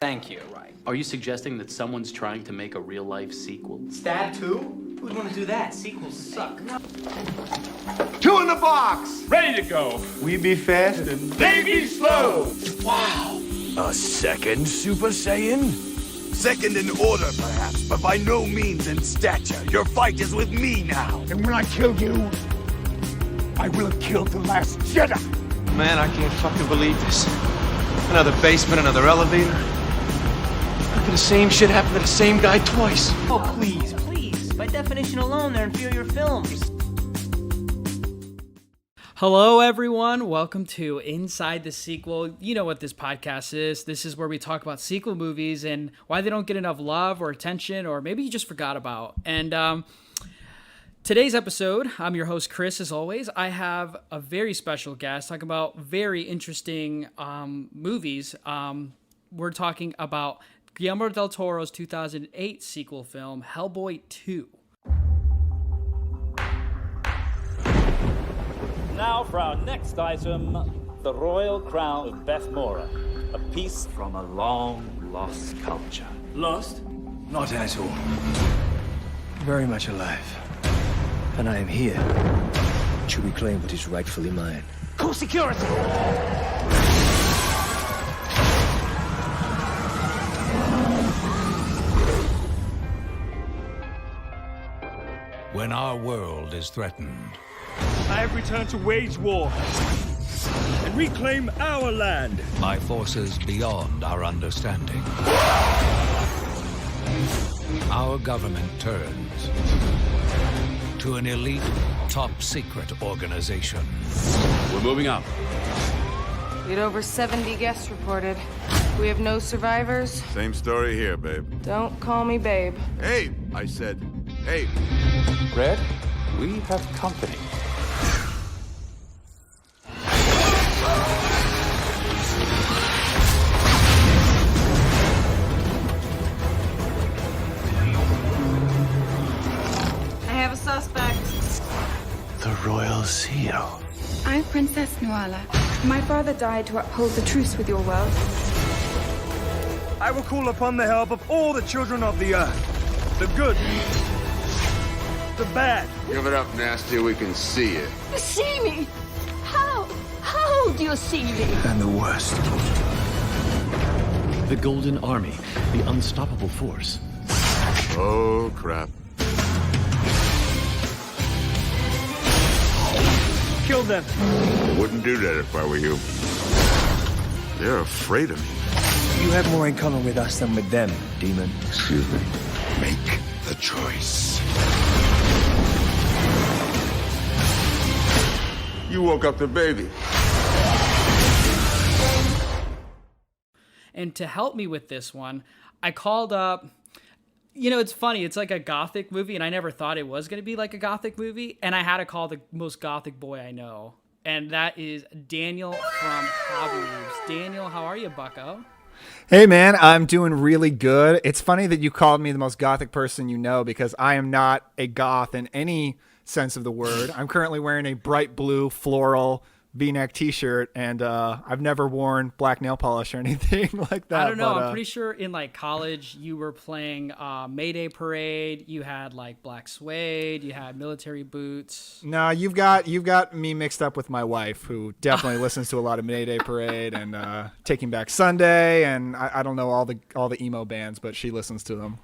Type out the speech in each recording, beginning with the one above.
Thank you. Right. Are you suggesting that someone's trying to make a real-life sequel? Stab 2? Who'd want to do that? Sequels suck. 2 in the box! Ready to go. We be fast and They be slow. wow! A second Super Saiyan? Second in order, perhaps, but by no means in stature. Your fight is with me now. And when I kill you, I will have killed the last Jedi. Man, I can't fucking believe this. Another basement, another elevator. How could the same shit happen to the same guy twice? Oh, please, please. By definition alone, they're inferior films. Hello, everyone. Welcome to Inside the Sequel. You know what this podcast is. This is where we talk about sequel movies and why they don't get enough love or attention, or maybe you just forgot about. And today's episode, I'm your host, Chris, as always. I have a very special guest talking about very interesting movies. We're talking about Guillermo del Toro's 2008 sequel film, Hellboy 2. Now for our next item, the Royal Crown of Bethmora, a piece from a long-lost culture. Lost? Not at all. Very much alive. And I am here to reclaim what is rightfully mine. Call security! When our world is threatened, I have returned to wage war and reclaim our land. by forces beyond our understanding, our government turns to an elite, top-secret organization. We're moving up. We had over 70 guests reported. We have no survivors. Same story here, babe. Don't call me babe. Hey, I said, hey. Red, we have company. I have a suspect. The Royal Seal. I'm Princess Nuala. My father died to uphold the truce with your world. I will call upon the help of all the children of the earth. The good. The bad. Give it up, Nasty, we can see it. See me? How? How do you see me? And the worst. The Golden Army, the unstoppable force. Oh, crap. Kill them. Wouldn't do that if I were you. They're afraid of me. You have more in common with us than with them, demon. Excuse me. Make the choice. You woke up the baby. And to help me with this one, I called up, it's funny, it's like a gothic movie, and I never thought it was going to be like a gothic movie, and I had to call the most gothic boy I know, and that is Daniel from Cobwebs. Daniel, how are you, bucko? Hey man, I'm doing really good. It's funny that you called me the most gothic person you know, because I am not a goth in any sense of the word. I'm currently wearing a bright blue floral V-neck t-shirt, and I've never worn black nail polish or anything like that. I don't know. But, I'm pretty sure in like college you were playing Mayday Parade. You had like black suede. You had military boots. No, you've got me mixed up with my wife, who definitely listens to a lot of Mayday Parade and Taking Back Sunday, and I don't know all the emo bands, but she listens to them.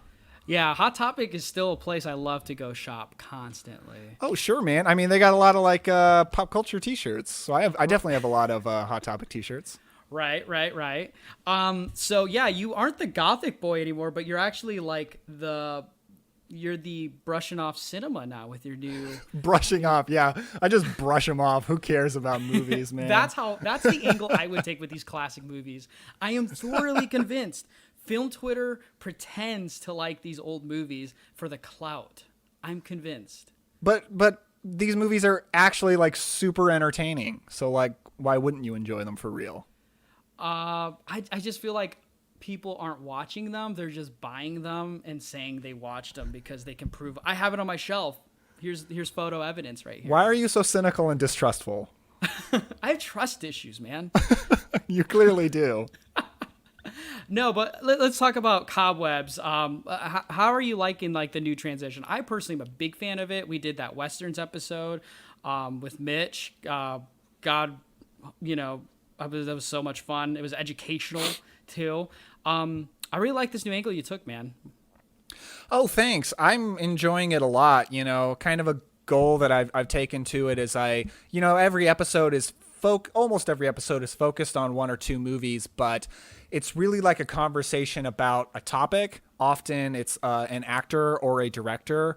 Yeah, Hot Topic is still a place I love to go shop constantly. Oh, sure, man. I mean, they got a lot of like pop culture t-shirts. So I definitely have a lot of Hot Topic t-shirts. Right. So yeah, you aren't the gothic boy anymore, but you're actually like you're the brushing off cinema now with your new brushing off. Yeah, I just brush them off. Who cares about movies, man? That's the angle I would take with these classic movies. I am thoroughly convinced Film Twitter pretends to like these old movies for the clout. I'm convinced. But these movies are actually like super entertaining. So like, why wouldn't you enjoy them for real? I just feel like people aren't watching them. They're just buying them and saying they watched them because they can prove. I have it on my shelf. Here's photo evidence right here. Why are you so cynical and distrustful? I have trust issues, man. You clearly do. No, but let's talk about Cobwebs. How are you liking like the new transition? I personally am a big fan of it. We did that Westerns episode with Mitch. God, you know, that was so much fun. It was educational too. I really like this new angle you took, man. Oh, thanks. I'm enjoying it a lot. You know, kind of a goal that I've taken to it is every episode is almost every episode is focused on one or two movies, but it's really like a conversation about a topic. Often it's an actor or a director.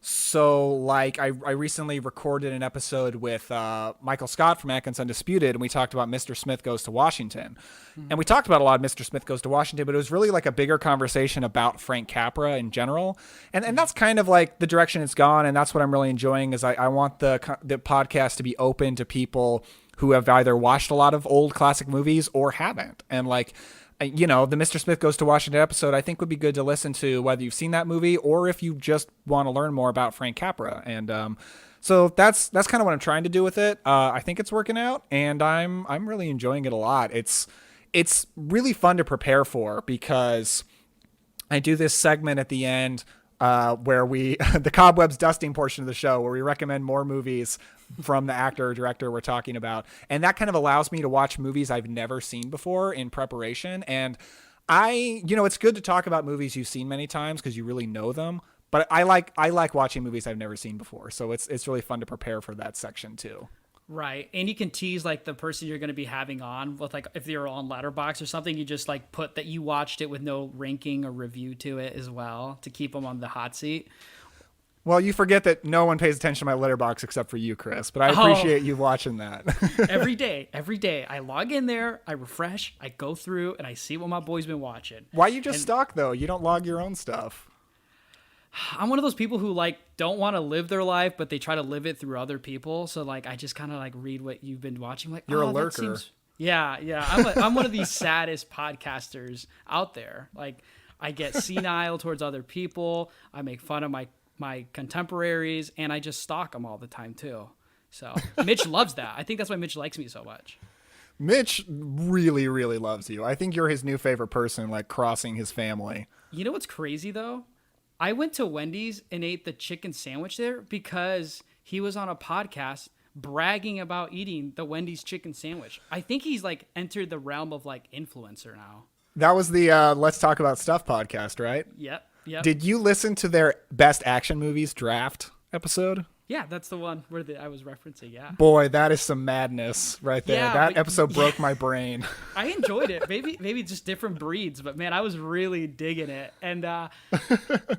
So like I recently recorded an episode with Michael Scott from Atkins Undisputed, and we talked about Mr. Smith Goes to Washington. And we talked about a lot of Mr. Smith Goes to Washington, but it was really like a bigger conversation about Frank Capra in general. And that's kind of like the direction it's gone, and that's what I'm really enjoying is I want the podcast to be open to people who have either watched a lot of old classic movies or haven't. And like, you know, the Mr. Smith Goes to Washington episode, I think would be good to listen to whether you've seen that movie or if you just want to learn more about Frank Capra. And so that's kind of what I'm trying to do with it. I think it's working out, and I'm really enjoying it a lot. It's really fun to prepare for because I do this segment at the end where we the Cobwebs dusting portion of the show where we recommend more movies from the actor or director we're talking about. And that kind of allows me to watch movies I've never seen before in preparation. And it's good to talk about movies you've seen many times because you really know them. But I like watching movies I've never seen before. So it's really fun to prepare for that section too. Right. And you can tease like the person you're going to be having on with like if you're on Letterboxd or something, you just like put that you watched it with no ranking or review to it as well to keep them on the hot seat. Well, you forget that no one pays attention to my Letterboxd except for you, Chris, but I appreciate you watching that. Every day. I log in there, I refresh, I go through, and I see what my boy's been watching. Why you just stalk, though? You don't log your own stuff. I'm one of those people who like don't want to live their life, but they try to live it through other people. So like I just kind of like read what you've been watching. I'm like, you're a lurker. Yeah. I'm one of these saddest podcasters out there. Like I get senile towards other people. I make fun of my contemporaries, and I just stalk them all the time too. So Mitch loves that. I think that's why Mitch likes me so much. Mitch really, really loves you. I think you're his new favorite person, like crossing his family. You know what's crazy though? I went to Wendy's and ate the chicken sandwich there because he was on a podcast bragging about eating the Wendy's chicken sandwich. I think he's like entered the realm of like influencer now. That was the Let's Talk About Stuff podcast, right? Yep. Did you listen to their Best Action Movies draft episode? Yeah, that's the one where I was referencing, yeah. Boy, that is some madness right there. Yeah, that episode broke my brain. I enjoyed it. Maybe just different breeds, but man, I was really digging it. And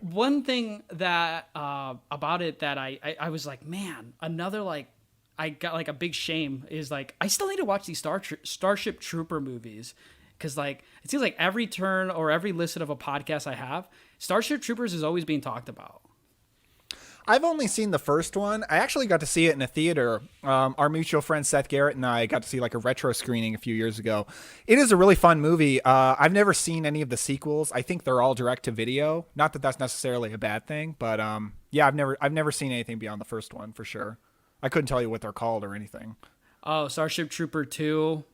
one thing that about it that I was like, man, another like, I got like a big shame is like, I still need to watch these Starship Trooper movies. Because like it seems like every turn or every listen of a podcast I have, Starship Troopers is always being talked about. I've only seen the first one. I actually got to see it in a theater. Our mutual friend Seth Garrett and I got to see like a retro screening a few years ago. It is a really fun movie. I've never seen any of the sequels. I think they're all direct to video. Not that that's necessarily a bad thing, but yeah, I've never seen anything beyond the first one for sure. I couldn't tell you what they're called or anything. Oh, Starship Trooper 2.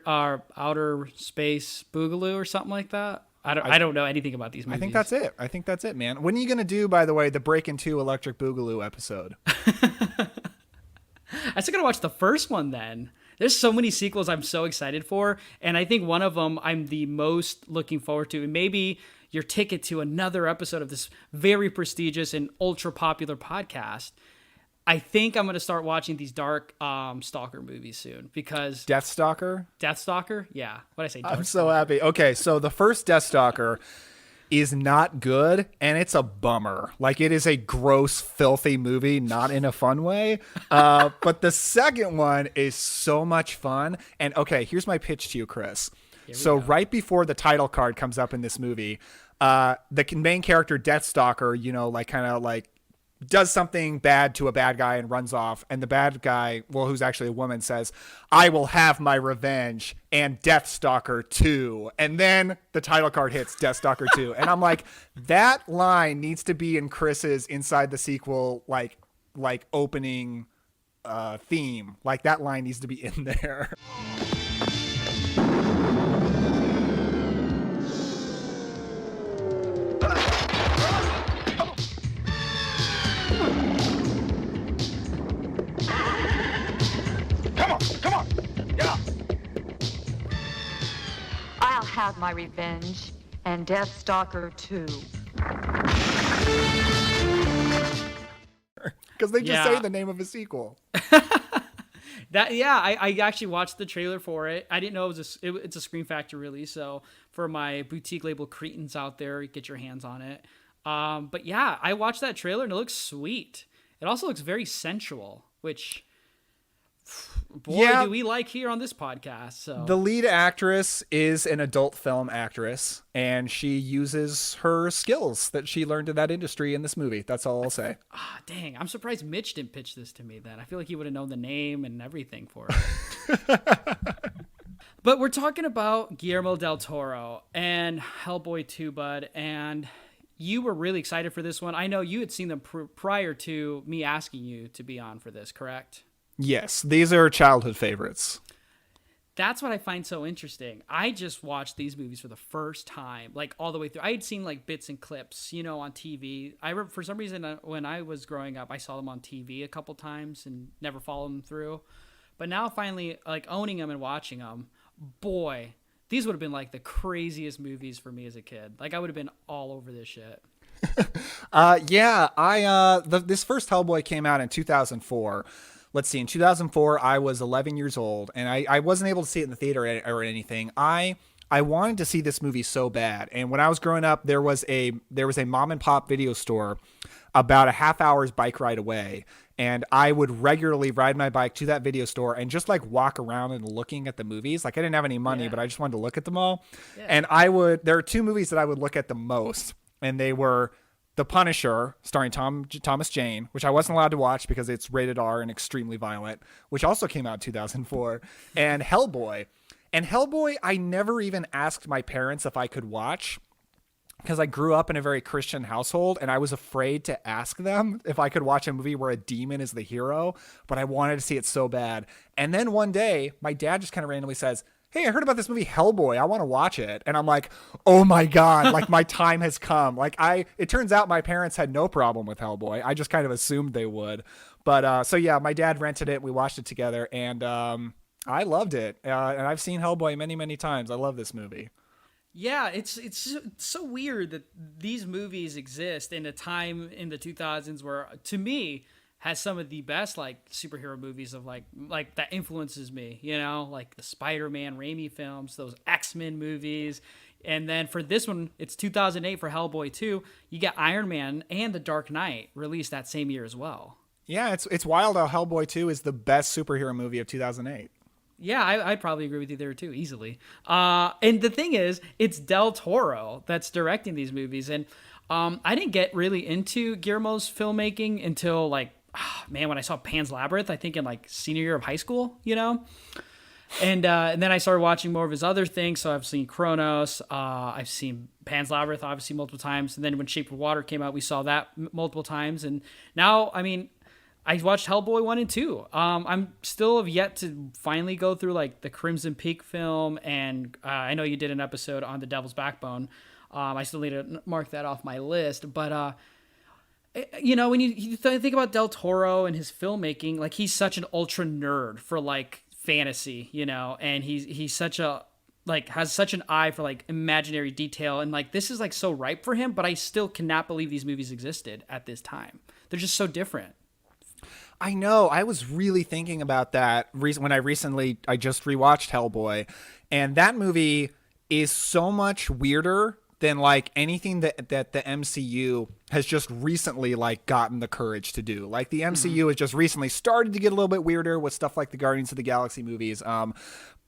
Outer Space Boogaloo or something like that. I don't know anything about these movies. I think that's it, man. When are you going to do, by the way, the Breakin' 2 Electric Boogaloo episode? I still got to watch the first one then. There's so many sequels I'm so excited for, and I think one of them I'm the most looking forward to, and maybe your ticket to another episode of this very prestigious and ultra popular podcast. I think I'm going to start watching these dark stalker movies soon because... Deathstalker? Yeah. What did I say? I'm so happy. Okay, so the first Deathstalker is not good, and it's a bummer. Like, it is a gross, filthy movie, not in a fun way. But the second one is so much fun. And, okay, here's my pitch to you, Chris. So right before the title card comes up in this movie, the main character, Deathstalker, you know, like kind of like does something bad to a bad guy and runs off. And the bad guy, well, who's actually a woman, says, "I will have my revenge," and Deathstalker 2. And then the title card hits, Deathstalker 2. And I'm like, that line needs to be in Chris's Inside the Sequel, like opening theme. Like that line needs to be in there. I'll have my revenge, and Deathstalker too. Because they just say the name of a sequel. I actually watched the trailer for it. I didn't know it's a Scream Factory release, so for my boutique label Cretans out there, get your hands on it. But yeah, I watched that trailer and it looks sweet. It also looks very sensual, which do we like here on this podcast. So the lead actress is an adult film actress, and she uses her skills that she learned in that industry in this movie. That's all I'll say. Dang, I'm surprised Mitch didn't pitch this to me then. I feel like he would have known the name and everything for it. But we're talking about Guillermo del Toro and Hellboy 2, bud, and you were really excited for this one. I know you had seen them prior to me asking you to be on for this, correct? Yes, these are childhood favorites. That's what I find so interesting. I just watched these movies for the first time, like all the way through. I had seen like bits and clips, on TV. For some reason, when I was growing up, I saw them on TV a couple times and never followed them through. But now finally, like owning them and watching them, boy, these would have been like the craziest movies for me as a kid. Like I would have been all over this shit. This first Hellboy came out in 2004. Let's see, in 2004, I was 11 years old, and I wasn't able to see it in the theater or anything. I wanted to see this movie so bad, and when I was growing up, there was a mom and pop video store about a half hour's bike ride away, and I would regularly ride my bike to that video store and just like walk around and looking at the movies. Like I didn't have any money, but I just wanted to look at them all. Yeah. And there are two movies that I would look at the most, and they were The Punisher, starring Thomas Jane, which I wasn't allowed to watch because it's rated R and extremely violent, which also came out in 2004, and Hellboy. And Hellboy, I never even asked my parents if I could watch because I grew up in a very Christian household and I was afraid to ask them if I could watch a movie where a demon is the hero, but I wanted to see it so bad. And then one day, my dad just kind of randomly says, "Hey, I heard about this movie Hellboy. I want to watch it." And I'm like, oh my God, like my time has come. It turns out my parents had no problem with Hellboy. I just kind of assumed they would. But so yeah, my dad rented it. We watched it together and I loved it. And I've seen Hellboy many, many times. I love this movie. Yeah, it's so weird that these movies exist in a time in the 2000s where, to me, has some of the best like superhero movies of like that influences me, like the Spider-Man Raimi films, those X-Men movies. And then for this one, it's 2008 for Hellboy 2. You get Iron Man and The Dark Knight released that same year as well. Yeah, it's wild how Hellboy 2 is the best superhero movie of 2008. Yeah, I'd probably agree with you there too, easily. And the thing is, it's Del Toro that's directing these movies. And I didn't get really into Guillermo's filmmaking until when I saw Pan's Labyrinth, I think in like senior year of high school, and then I started watching more of his other things. So I've seen Kronos, I've seen Pan's Labyrinth, obviously multiple times. And then when Shape of Water came out, we saw that multiple times. And now, I watched Hellboy 1 and 2. I'm still have yet to finally go through like the Crimson Peak film. And I know you did an episode on The Devil's Backbone. I still need to mark that off my list, but, when you think about Del Toro and his filmmaking, like he's such an ultra nerd for like fantasy, and he's such a has such an eye for like imaginary detail, and like this is like so ripe for him. But I still cannot believe these movies existed at this time. They're just so different. I know. I was really thinking about that when I just rewatched Hellboy, and that movie is so much weirder than like anything that the MCU has just recently like gotten the courage to do. Like the MCU has just recently started to get a little bit weirder with stuff like the Guardians of the Galaxy movies.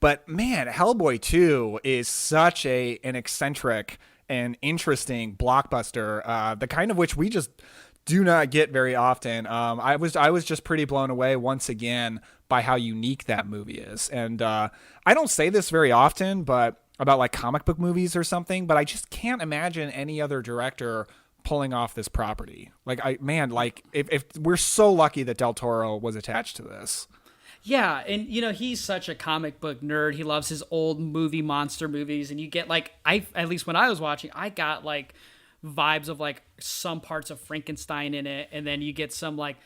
But man, Hellboy 2 is such an eccentric and interesting blockbuster, the kind of which we just do not get very often. I was just pretty blown away once again by how unique that movie is. And I don't say this very often, but about like comic book movies or something, but I just can't imagine any other director pulling off this property. If we're so lucky that Del Toro was attached to this. Yeah, and he's such a comic book nerd. He loves his old monster movies, and you get at least when I was watching, I got like vibes of like some parts of Frankenstein in it, and then you get some like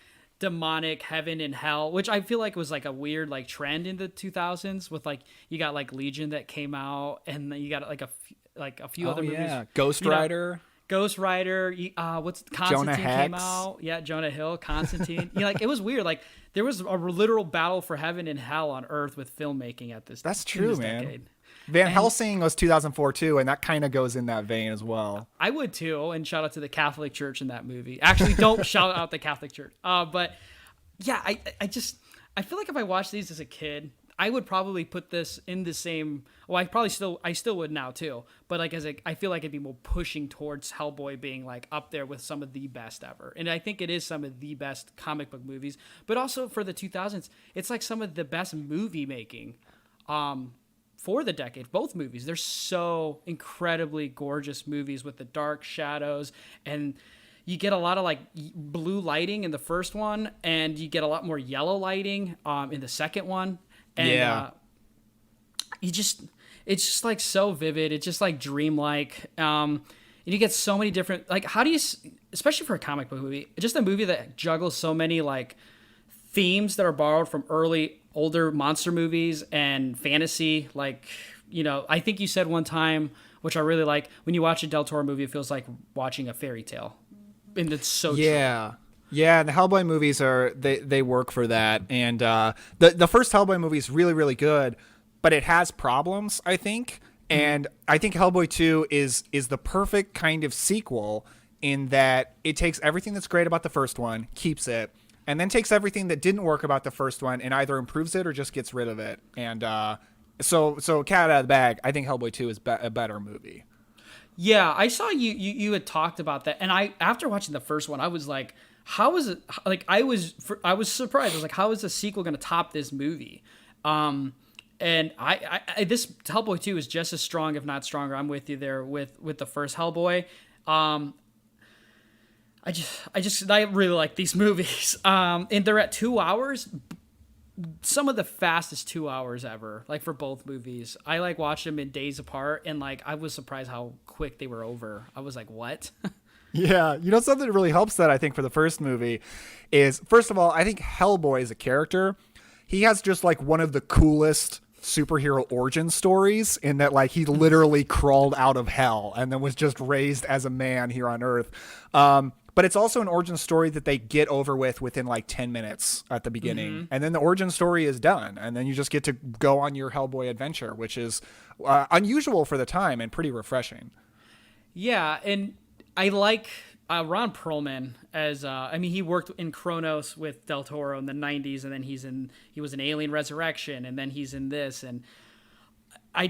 demonic heaven and hell, which I feel like was like a weird like trend in the 2000s with like you got like Legion that came out, and then you got like a few other movies. Ghost Rider. What's Constantine Jonah came Hex. out? Yeah, Jonah Hill, Constantine. Like it was weird. Like there was a literal battle for heaven and hell on earth with filmmaking at this. That's true, man. Decade. Van Helsing was 2004 too, and that kind of goes in that vein as well. I would too, and shout out to the Catholic Church in that movie. Actually, don't shout out the Catholic Church. But yeah, I feel like if I watched these as a kid, I would probably put this in the same. Well, I still would now too. But like I feel like it'd be more pushing towards Hellboy being like up there with some of the best ever, and I think it is some of the best comic book movies. But also for the 2000s, it's like some of the best movie making. For the decade, both movies, they're so incredibly gorgeous movies with the dark shadows, and you get a lot of like blue lighting in the first one, and you get a lot more yellow lighting in the second one, and it's just like so vivid. It's just like dreamlike. And you get so many different, like, how do you, especially for a comic book movie, just a movie that juggles so many like themes that are borrowed from older monster movies and fantasy. Like, I think you said one time, which I really like, when you watch a Del Toro movie, it feels like watching a fairy tale. And it's so true. Yeah, the Hellboy movies they work for that. And the first Hellboy movie is really, really good, but it has problems, I think. And I think Hellboy 2 is the perfect kind of sequel in that it takes everything that's great about the first one, keeps it, and then takes everything that didn't work about the first one and either improves it or just gets rid of it. And so cat out of the bag, I think Hellboy 2 is a better movie. Yeah, I saw you had talked about that, and after watching the first one, I was like, how is it? Like I was surprised. I was like, how is the sequel going to top this movie? And this Hellboy 2 is just as strong, if not stronger. I'm with you there with the first Hellboy. I really like these movies. And they're at 2 hours. Some of the fastest 2 hours ever, like for both movies. I like watched them in days apart, and like I was surprised how quick they were over. I was like, what? Yeah, something that really helps that, I think, for the first movie is, first of all, I think Hellboy as a character, he has just like one of the coolest superhero origin stories in that, like, he literally crawled out of hell and then was just raised as a man here on Earth. But it's also an origin story that they get over within like 10 minutes at the beginning. Mm-hmm. And then the origin story is done. And then you just get to go on your Hellboy adventure, which is unusual for the time and pretty refreshing. Yeah. And I like Ron Perlman as, he worked in Kronos with Del Toro in the 90s, and then he was in Alien Resurrection, and then he's in this. And I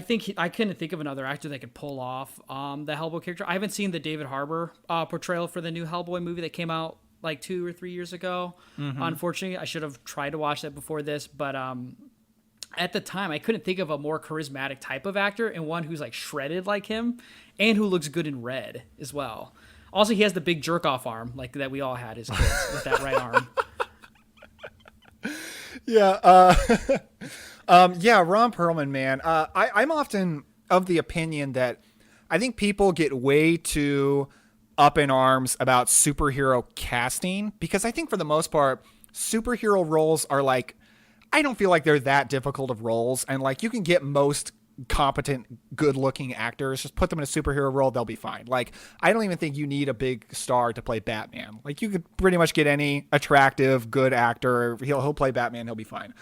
think I couldn't think of another actor that could pull off the Hellboy character. I haven't seen the David Harbour portrayal for the new Hellboy movie that came out like 2 or 3 years ago. Mm-hmm. Unfortunately, I should have tried to watch that before this, but at the time, I couldn't think of a more charismatic type of actor and one who's like shredded like him and who looks good in red as well. Also, he has the big jerk-off arm like that we all had as kids with that right arm. Yeah. Ron Perlman, man. I'm often of the opinion that I think people get way too up in arms about superhero casting, because I think for the most part, superhero roles are like, I don't feel like they're that difficult of roles. And like, you can get most competent, good looking actors, just put them in a superhero role, they'll be fine. Like, I don't even think you need a big star to play Batman. Like, you could pretty much get any attractive, good actor. He'll play Batman. He'll be fine.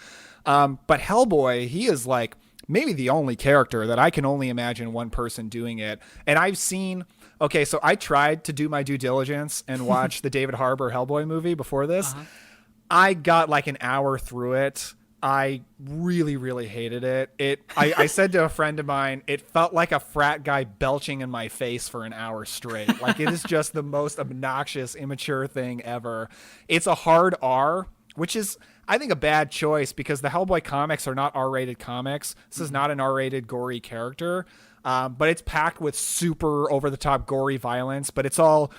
But Hellboy, he is like maybe the only character that I can only imagine one person doing it. And I've seen, so I tried to do my due diligence and watch the David Harbour Hellboy movie before this. Uh-huh. I got like an hour through it. I really, really hated it. I said to a friend of mine, it felt like a frat guy belching in my face for an hour straight. Like, it is just the most obnoxious, immature thing ever. It's a hard R, which is, I think, a bad choice because the Hellboy comics are not R-rated comics. This is not an R-rated gory character, but it's packed with super over-the-top gory violence, but it's all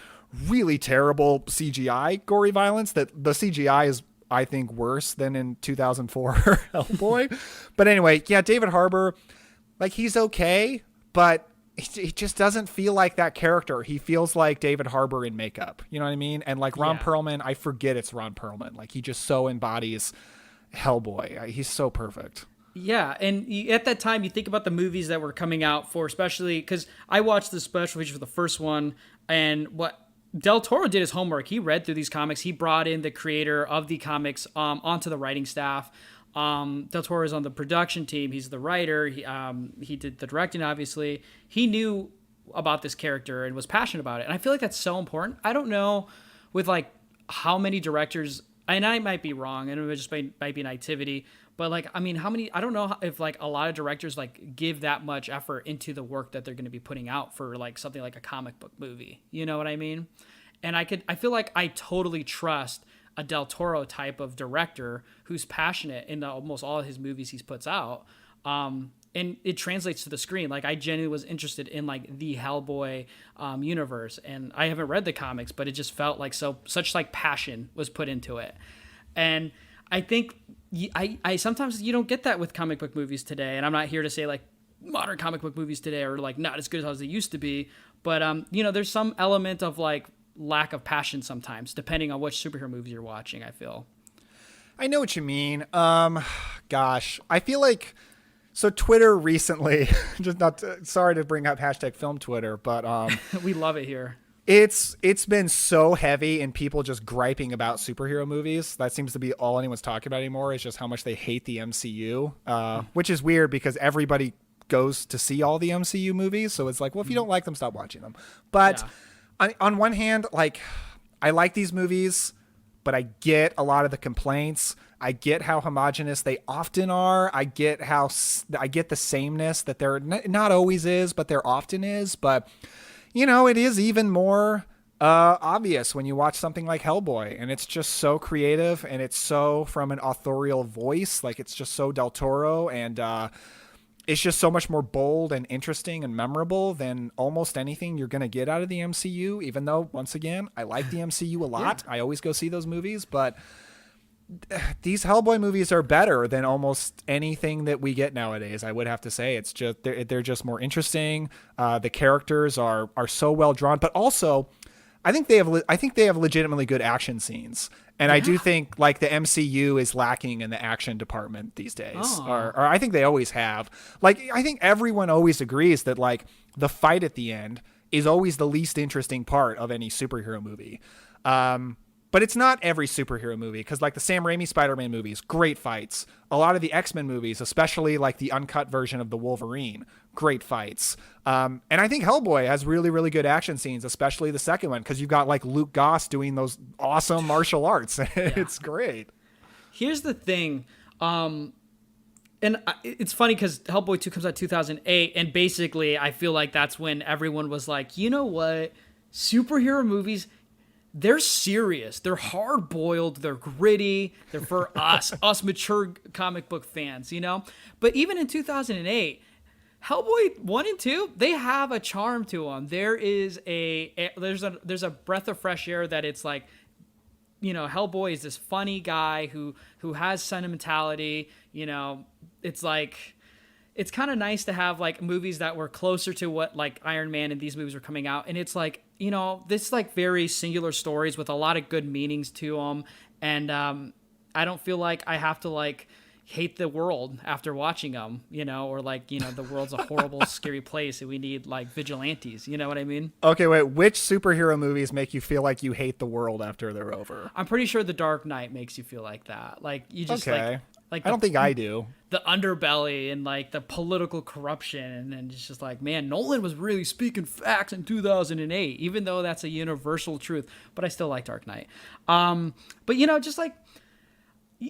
really terrible CGI gory violence that the CGI is, I think, worse than in 2004 Hellboy. But anyway, yeah, David Harbour, like, he's okay, but he just doesn't feel like that character. He feels like David Harbour in makeup. You know what I mean? And like Ron Perlman, I forget it's Ron Perlman. Like he just so embodies Hellboy. He's so perfect. Yeah, and at that time, you think about the movies that were coming out for, especially because I watched the special feature for the first one, and what Del Toro did his homework. He read through these comics. He brought in the creator of the comics onto the writing staff. Del Toro is on the production team. He's the writer. He did the directing, obviously. He knew about this character and was passionate about it. And I feel like that's so important. I don't know with like how many directors, and I might be wrong, and it just might be naivety, but like, I mean, I don't know if like a lot of directors like give that much effort into the work that they're going to be putting out for like something like a comic book movie. You know what I mean? And I feel like I totally trust a Del Toro type of director who's passionate in almost all of his movies he puts out. And it translates to the screen. Like I genuinely was interested in like the Hellboy universe, and I haven't read the comics, but it just felt like such like passion was put into it. And I think I sometimes you don't get that with comic book movies today. And I'm not here to say like modern comic book movies today are like not as good as they used to be, but there's some element of like lack of passion sometimes, depending on which superhero movies you're watching, I feel. I know what you mean. Gosh, I feel like, so Twitter recently, sorry to bring up hashtag film Twitter, but we love it here. It's been so heavy in people just griping about superhero movies. That seems to be all anyone's talking about anymore, is just how much they hate the MCU, which is weird because everybody goes to see all the MCU movies. So it's like, well, if you don't like them, stop watching them. But on one hand, like I like these movies, but I get a lot of the complaints. I get how homogenous they often are. I get the sameness that there not always is, but there often is. But it is even more obvious when you watch something like Hellboy, and it's just so creative, and it's so from an authorial voice. Like it's just so Del Toro, and it's just so much more bold and interesting and memorable than almost anything you're going to get out of the MCU, even though, once again, I like the MCU a lot. I always go see those movies, but these Hellboy movies are better than almost anything that we get nowadays. I would have to say it's just, they're just more interesting. The characters are so well drawn, but also I think they have legitimately good action scenes. And I do think like the MCU is lacking in the action department these days, or I think they always have. Like, I think everyone always agrees that like the fight at the end is always the least interesting part of any superhero movie. But it's not every superhero movie, because like the Sam Raimi Spider-Man movies, great fights. A lot of the X-Men movies, especially like the uncut version of the Wolverine, great fights. And I think Hellboy has really, really good action scenes, especially the second one, because you've got like Luke Goss doing those awesome martial arts. It's great. Here's the thing. And it's funny because Hellboy 2 comes out 2008, and basically I feel like that's when everyone was like, you know what? Superhero movies, they're serious. They're hard-boiled. They're gritty. They're for us mature comic book fans, But even in 2008, Hellboy 1 and 2, they have a charm to them. There's a breath of fresh air that it's like, Hellboy is this funny guy who has sentimentality. It's like, it's kind of nice to have like movies that were closer to what like Iron Man and these movies were coming out. And it's like, this like very singular stories with a lot of good meanings to them. And I don't feel like I have to like hate the world after watching them, or like, the world's a horrible, scary place and we need like vigilantes. You know what I mean? Okay, wait, which superhero movies make you feel like you hate the world after they're over? I'm pretty sure The Dark Knight makes you feel like that. Like you just like I don't think I do. The underbelly and like the political corruption, and then it's just like, man, Nolan was really speaking facts in 2008, even though that's a universal truth. But I still like Dark Knight. But just like,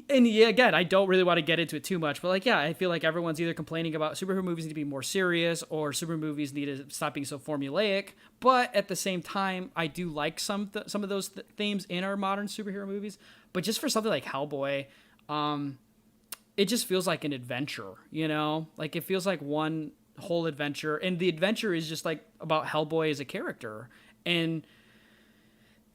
and yeah, again, I don't really want to get into it too much, but like, yeah, I feel like everyone's either complaining about superhero movies need to be more serious, or superhero movies need to stop being so formulaic. But at the same time, I do like some of those themes in our modern superhero movies. But just for something like Hellboy, it just feels like an adventure, like it feels like one whole adventure. And the adventure is just like about Hellboy as a character. And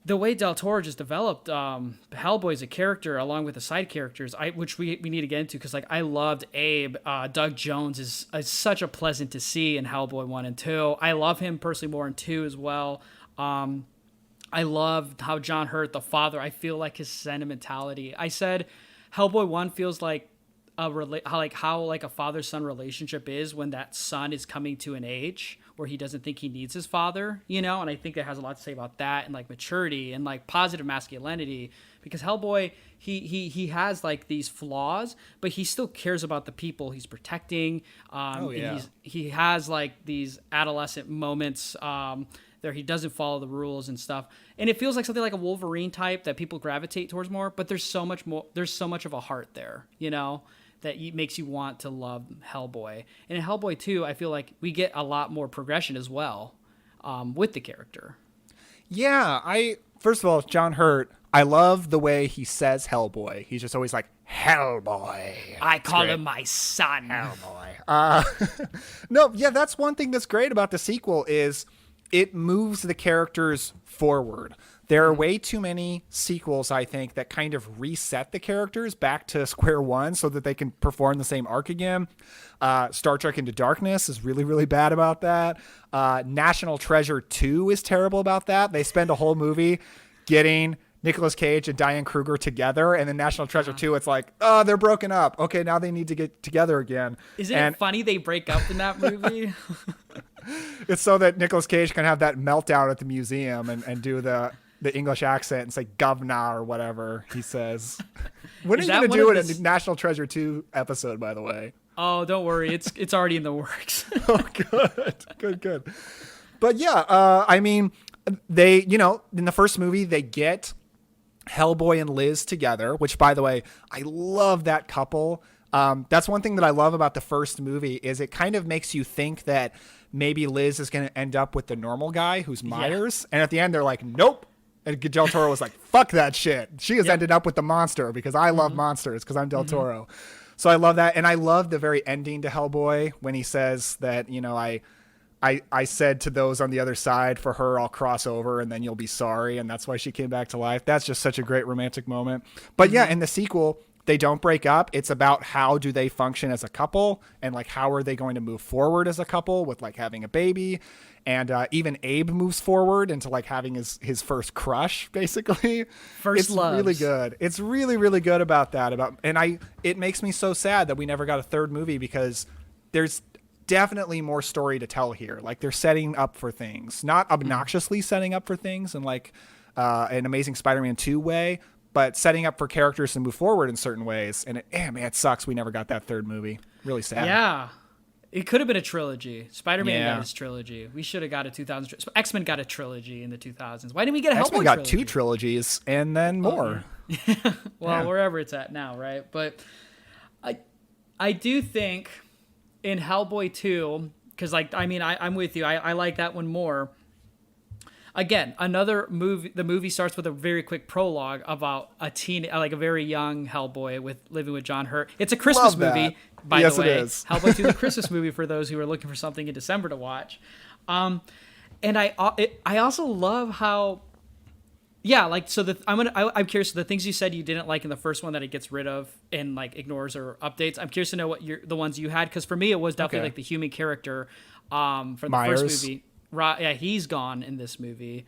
the way Del Toro just developed Hellboy as a character along with the side characters, which we need to get into, because like I loved Abe. Doug Jones is such a pleasant to see in Hellboy 1 and 2. I love him personally more in 2 as well. I loved how John Hurt, the father, I feel like his sentimentality. I said Hellboy 1 feels like how a father-son relationship is when that son is coming to an age where he doesn't think he needs his father, and I think that has a lot to say about that and like maturity and like positive masculinity, because Hellboy, he has like these flaws, but he still cares about the people he's protecting. And he has like these adolescent moments there he doesn't follow the rules and stuff, and it feels like something like a Wolverine type that people gravitate towards more, but there's so much of a heart there, that makes you want to love Hellboy. And in Hellboy 2, I feel like we get a lot more progression as well with the character. Yeah, first of all, John Hurt, I love the way he says Hellboy. He's just always like, Hellboy. I call him my son. Hellboy. No, yeah, that's one thing that's great about the sequel is it moves the characters forward. There are way too many sequels, I think, that kind of reset the characters back to square one so that they can perform the same arc again. Star Trek Into Darkness is really, really bad about that. National Treasure 2 is terrible about that. They spend a whole movie getting Nicolas Cage and Diane Kruger together, and then National Treasure 2, it's like, oh, they're broken up. Okay, now they need to get together again. Isn't it funny they break up in that movie? It's so that Nicolas Cage can have that meltdown at the museum and do the English accent and say governor or whatever he says. When are you going to do it in the National Treasure 2 episode, by the way? Oh, don't worry. It's already in the works. Oh, good. But yeah, I mean, they, in the first movie, they get Hellboy and Liz together, which, by the way, I love that couple. That's one thing that I love about the first movie is it kind of makes you think that maybe Liz is going to end up with the normal guy who's Myers. Yeah. And at the end, they're like, nope. And Del Toro was like, fuck that shit. She has ended up with the monster because I love monsters because I'm Del Toro. So I love that. And I love the very ending to Hellboy when he says that, I said to those on the other side, for her, I'll cross over and then you'll be sorry. And that's why she came back to life. That's just such a great romantic moment. But yeah, in the sequel, they don't break up. It's about how do they function as a couple and like how are they going to move forward as a couple with like having a baby. And even Abe moves forward into like having his first crush, basically. It's really good. It's really, really good about that. It makes me so sad that we never got a third movie because there's definitely more story to tell here. Like they're setting up for things, not obnoxiously setting up for things in like an Amazing Spider-Man 2 way, but setting up for characters to move forward in certain ways. And it sucks we never got that third movie. Really sad. Yeah. It could have been a trilogy. Spider-Man got his trilogy. We should have got a 2000s. X-Men got a trilogy in the 2000s. Why didn't we get a Hellboy trilogy? X-Men got 2 trilogies and then more. Well, wherever it's at now, right? But I do think in Hellboy 2, because I'm with you. I like that one more. Again, another movie. The movie starts with a very quick prologue about a very young Hellboy living with John Hurt. It's a Christmas movie, by the way. Yes, it is. Hellboy 2 is a Christmas movie for those who are looking for something in December to watch. And I also love how, I'm curious. The things you said you didn't like in the first one that it gets rid of and like ignores or updates. I'm curious to know what the ones you had, because for me it was definitely like the human character from the Myers. first movie. Yeah, he's gone in this movie,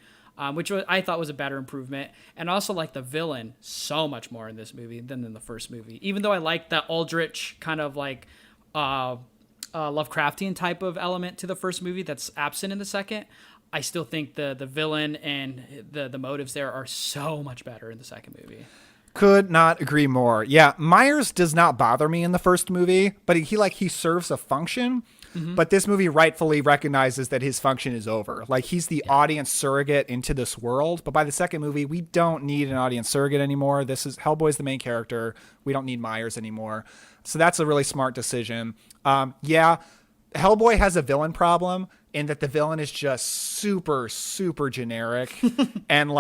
which I thought was a better improvement. And also, like, the villain, so much more in this movie than in the first movie. Even though I like that Aldrich kind of, like, Lovecraftian type of element to the first movie that's absent in the second, I still think the villain and the motives there are so much better in the second movie. Could not agree more. Yeah, Myers does not bother me in the first movie, but he serves a function. Mm-hmm. But this movie rightfully recognizes that his function is over. Like, he's the audience surrogate into this world. But by the second movie, we don't need an audience surrogate anymore. Hellboy's the main character. We don't need Myers anymore. So that's a really smart decision. Hellboy has a villain problem in that the villain is just super, super generic. And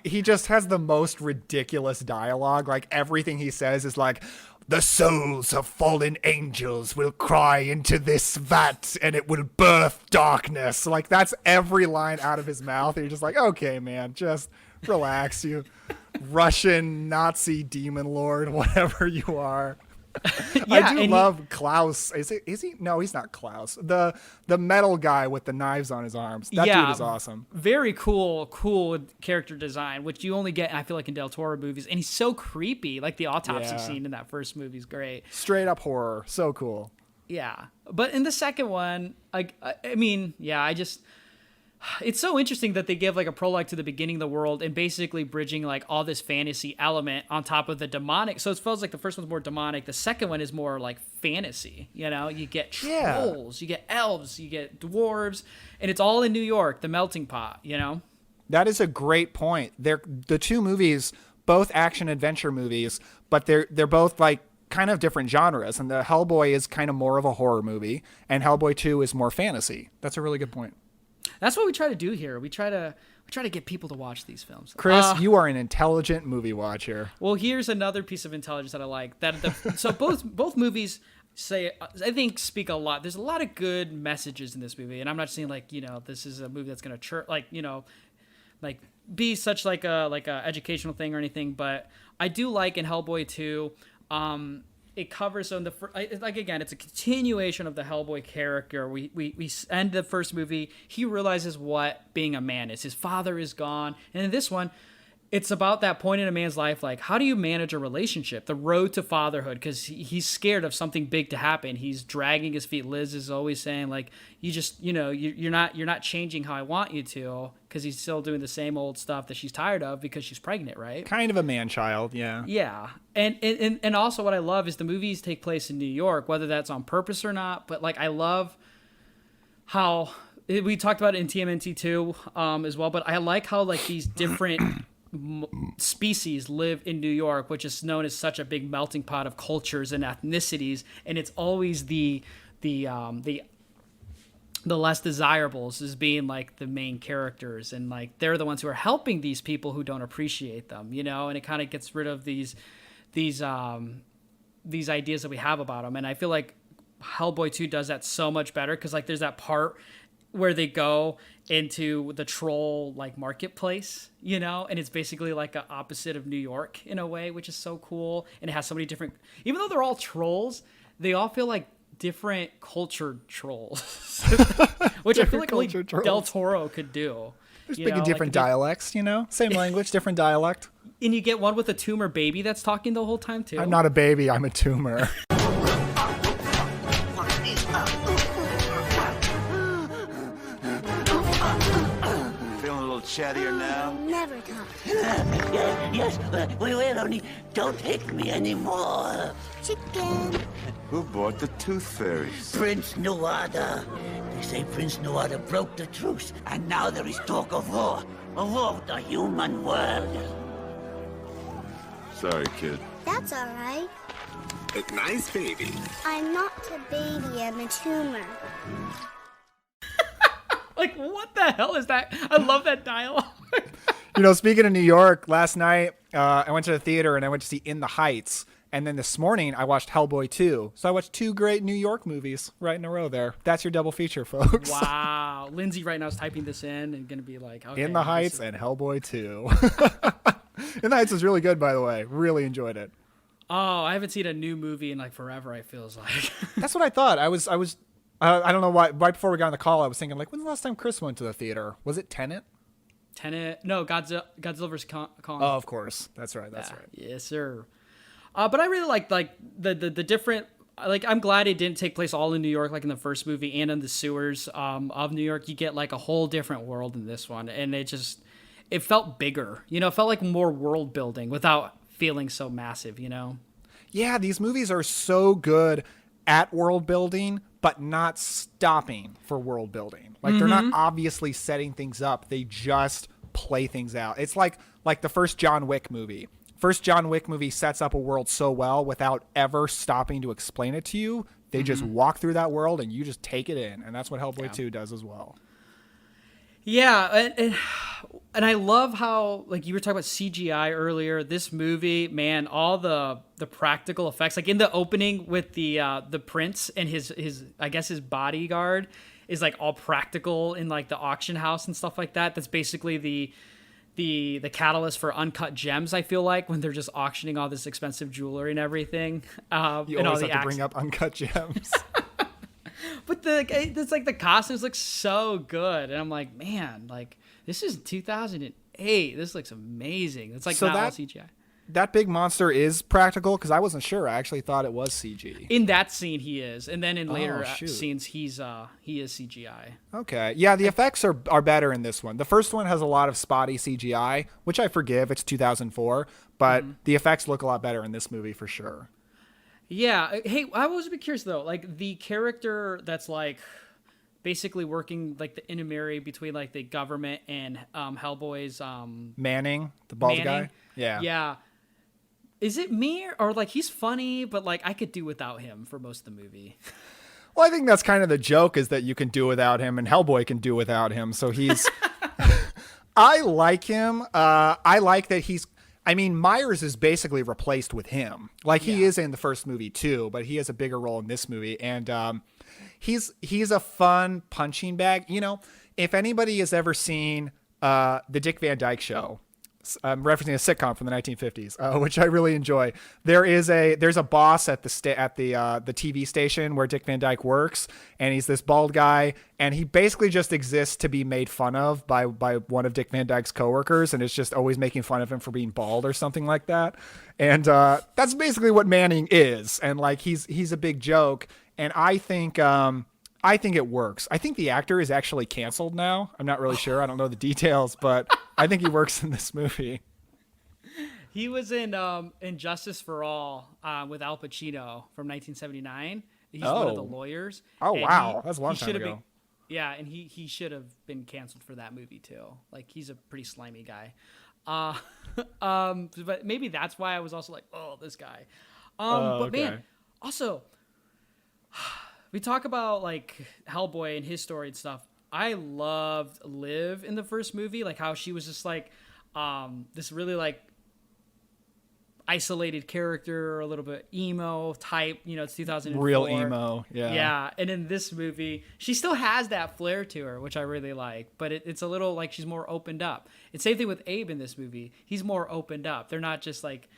he just has the most ridiculous dialogue. Like, everything he says is like, the souls of fallen angels will cry into this vat and it will birth darkness. Like, that's every line out of his mouth. And you're just like, okay, man, just Relax, you Russian Nazi demon lord, whatever you are. I do love Klaus. Is he? No, he's not Klaus. The metal guy with the knives on his arms. That dude is awesome. Very cool character design, which you only get, I feel like, in Del Toro movies. And he's so creepy. Like the autopsy scene in that first movie is great. Straight up horror. So cool. Yeah. But in the second one, it's so interesting that they give like a prologue to the beginning of the world and basically bridging like all this fantasy element on top of the demonic. So it feels like the first one's more demonic. The second one is more like fantasy. You know, you get trolls, you get elves, you get dwarves, and it's all in New York, the melting pot, you know? That is a great point. They're the two movies, both action adventure movies, but they're both like kind of different genres. And the Hellboy is kind of more of a horror movie, and Hellboy 2 is more fantasy. That's a really good point. That's what we try to do here. We try to get people to watch these films. Chris, you are an intelligent movie watcher. Well, here's another piece of intelligence that I like. So both movies speak a lot. There's a lot of good messages in this movie, and I'm not saying like, you know, this is a movie that's gonna be such like a educational thing or anything. But I do like in Hellboy 2. It covers again, it's a continuation of the Hellboy character. We end the first movie. He realizes what being a man is. His father is gone, and in this one, it's about that point in a man's life, like how do you manage a relationship, the road to fatherhood, because he's scared of something big to happen. He's dragging his feet. Liz is always saying like, you're not changing how I want you to, because he's still doing the same old stuff that she's tired of because she's pregnant, right? Kind of a man-child, yeah. Yeah, and also what I love is the movies take place in New York, whether that's on purpose or not. But like I love how we talked about it in TMNT 2 as well. But I like how like these different species live in New York, which is known as such a big melting pot of cultures and ethnicities, and it's always the less desirables as being like the main characters, and like they're the ones who are helping these people who don't appreciate them, you know. And it kind of gets rid of these ideas that we have about them. And I feel like Hellboy 2 does that so much better, because like there's that part where they go into the troll like marketplace, you know, and it's basically like a opposite of New York in a way, which is so cool. And it has so many different, even though they're all trolls, they all feel like different cultured trolls, which I feel like only Del Toro could do. They're speaking different dialects, you know, same language, different dialect. And you get one with a tumor baby that's talking the whole time too. I'm not a baby, I'm a tumor. Chattier now? Never talk. Yes, we will, only don't hit me anymore. Chicken. Who bought the tooth fairies? Prince Nuada. They say Prince Nuada broke the truce, and now there is talk of war. A war with the human world. Sorry, kid. That's all right. A nice baby. I'm not a baby, I'm a tumor. Like, what the hell is that? I love that dialogue. You know, speaking of New York, last night I went to the theater and I went to see In the Heights. And then this morning I watched Hellboy 2. So I watched two great New York movies right in a row there. That's your double feature, folks. Wow. Lindsay right now is typing this in and going to be like, okay. In the Heights and Hellboy 2. In the Heights was really good, by the way. Really enjoyed it. Oh, I haven't seen a new movie in like forever, I feels like. That's what I thought. I don't know why. Right before we got on the call, I was thinking, like, when's the last time Chris went to the theater? Was it Tenet? No, Godzilla vs. Kong. Oh, of course. That's right. That's right. Yes, sir. But I really like the different. Like, I'm glad it didn't take place all in New York, like in the first movie, and in the sewers of New York. You get like a whole different world in this one, and it felt bigger. You know, it felt like more world building without feeling so massive. You know. Yeah, these movies are so good at world building, but not stopping for world building. Like they're not obviously setting things up. They just play things out. It's like the first John Wick movie. First John Wick movie sets up a world so well without ever stopping to explain it to you. They just walk through that world and you just take it in. And that's what Hellboy 2 does as well. Yeah, and I love how, like you were talking about CGI earlier. This movie, man, all the practical effects, like in the opening with the prince and his I guess his bodyguard is like all practical in like the auction house and stuff like that. That's basically the catalyst for Uncut Gems. I feel like when they're just auctioning all this expensive jewelry and everything. You and always have to bring up Uncut Gems. But it's like the costumes look so good, and I'm like, man, like this is 2008. This looks amazing. It's like not all CGI. That big monster is practical because I wasn't sure. I actually thought it was CG. In that scene, he is, and then in later scenes, he is CGI. Okay, yeah, the effects are better in this one. The first one has a lot of spotty CGI, which I forgive. It's 2004, but the effects look a lot better in this movie for sure. Yeah. Hey, I was a bit curious though. Like the character that's like basically working like the intermediary between like the government and Hellboy's Manning, the bald guy. Yeah. Yeah. Is it me or like he's funny, but like I could do without him for most of the movie? Well, I think that's kind of the joke is that you can do without him and Hellboy can do without him. So he's, I like him. I like that Myers is basically replaced with him. Like he is in the first movie too, but he has a bigger role in this movie. And he's a fun punching bag. You know, if anybody has ever seen the Dick Van Dyke Show, I'm referencing a sitcom from the 1950s, which I really enjoy. There's a boss at the TV station where Dick Van Dyke works, and he's this bald guy, and he basically just exists to be made fun of by one of Dick Van Dyke's coworkers, and it's just always making fun of him for being bald or something like that. And that's basically what Manning is, and like he's a big joke, and I think it works. I think the actor is actually canceled now. I'm not really sure. I don't know the details, but I think he works in this movie. He was in Justice for All with Al Pacino from 1979. He's one of the lawyers. Oh, wow. That's a long time ago. And he should have been canceled for that movie too. Like he's a pretty slimy guy. But maybe that's why I was also like, oh, this guy. Man, also we talk about like Hellboy and his story and stuff. I loved Liv in the first movie, like how she was just like this really like isolated character, a little bit emo type, you know, it's 2004. Real emo, yeah. Yeah, and in this movie, she still has that flair to her, which I really like, but it's a little like she's more opened up. And same thing with Abe in this movie. He's more opened up. They're not just like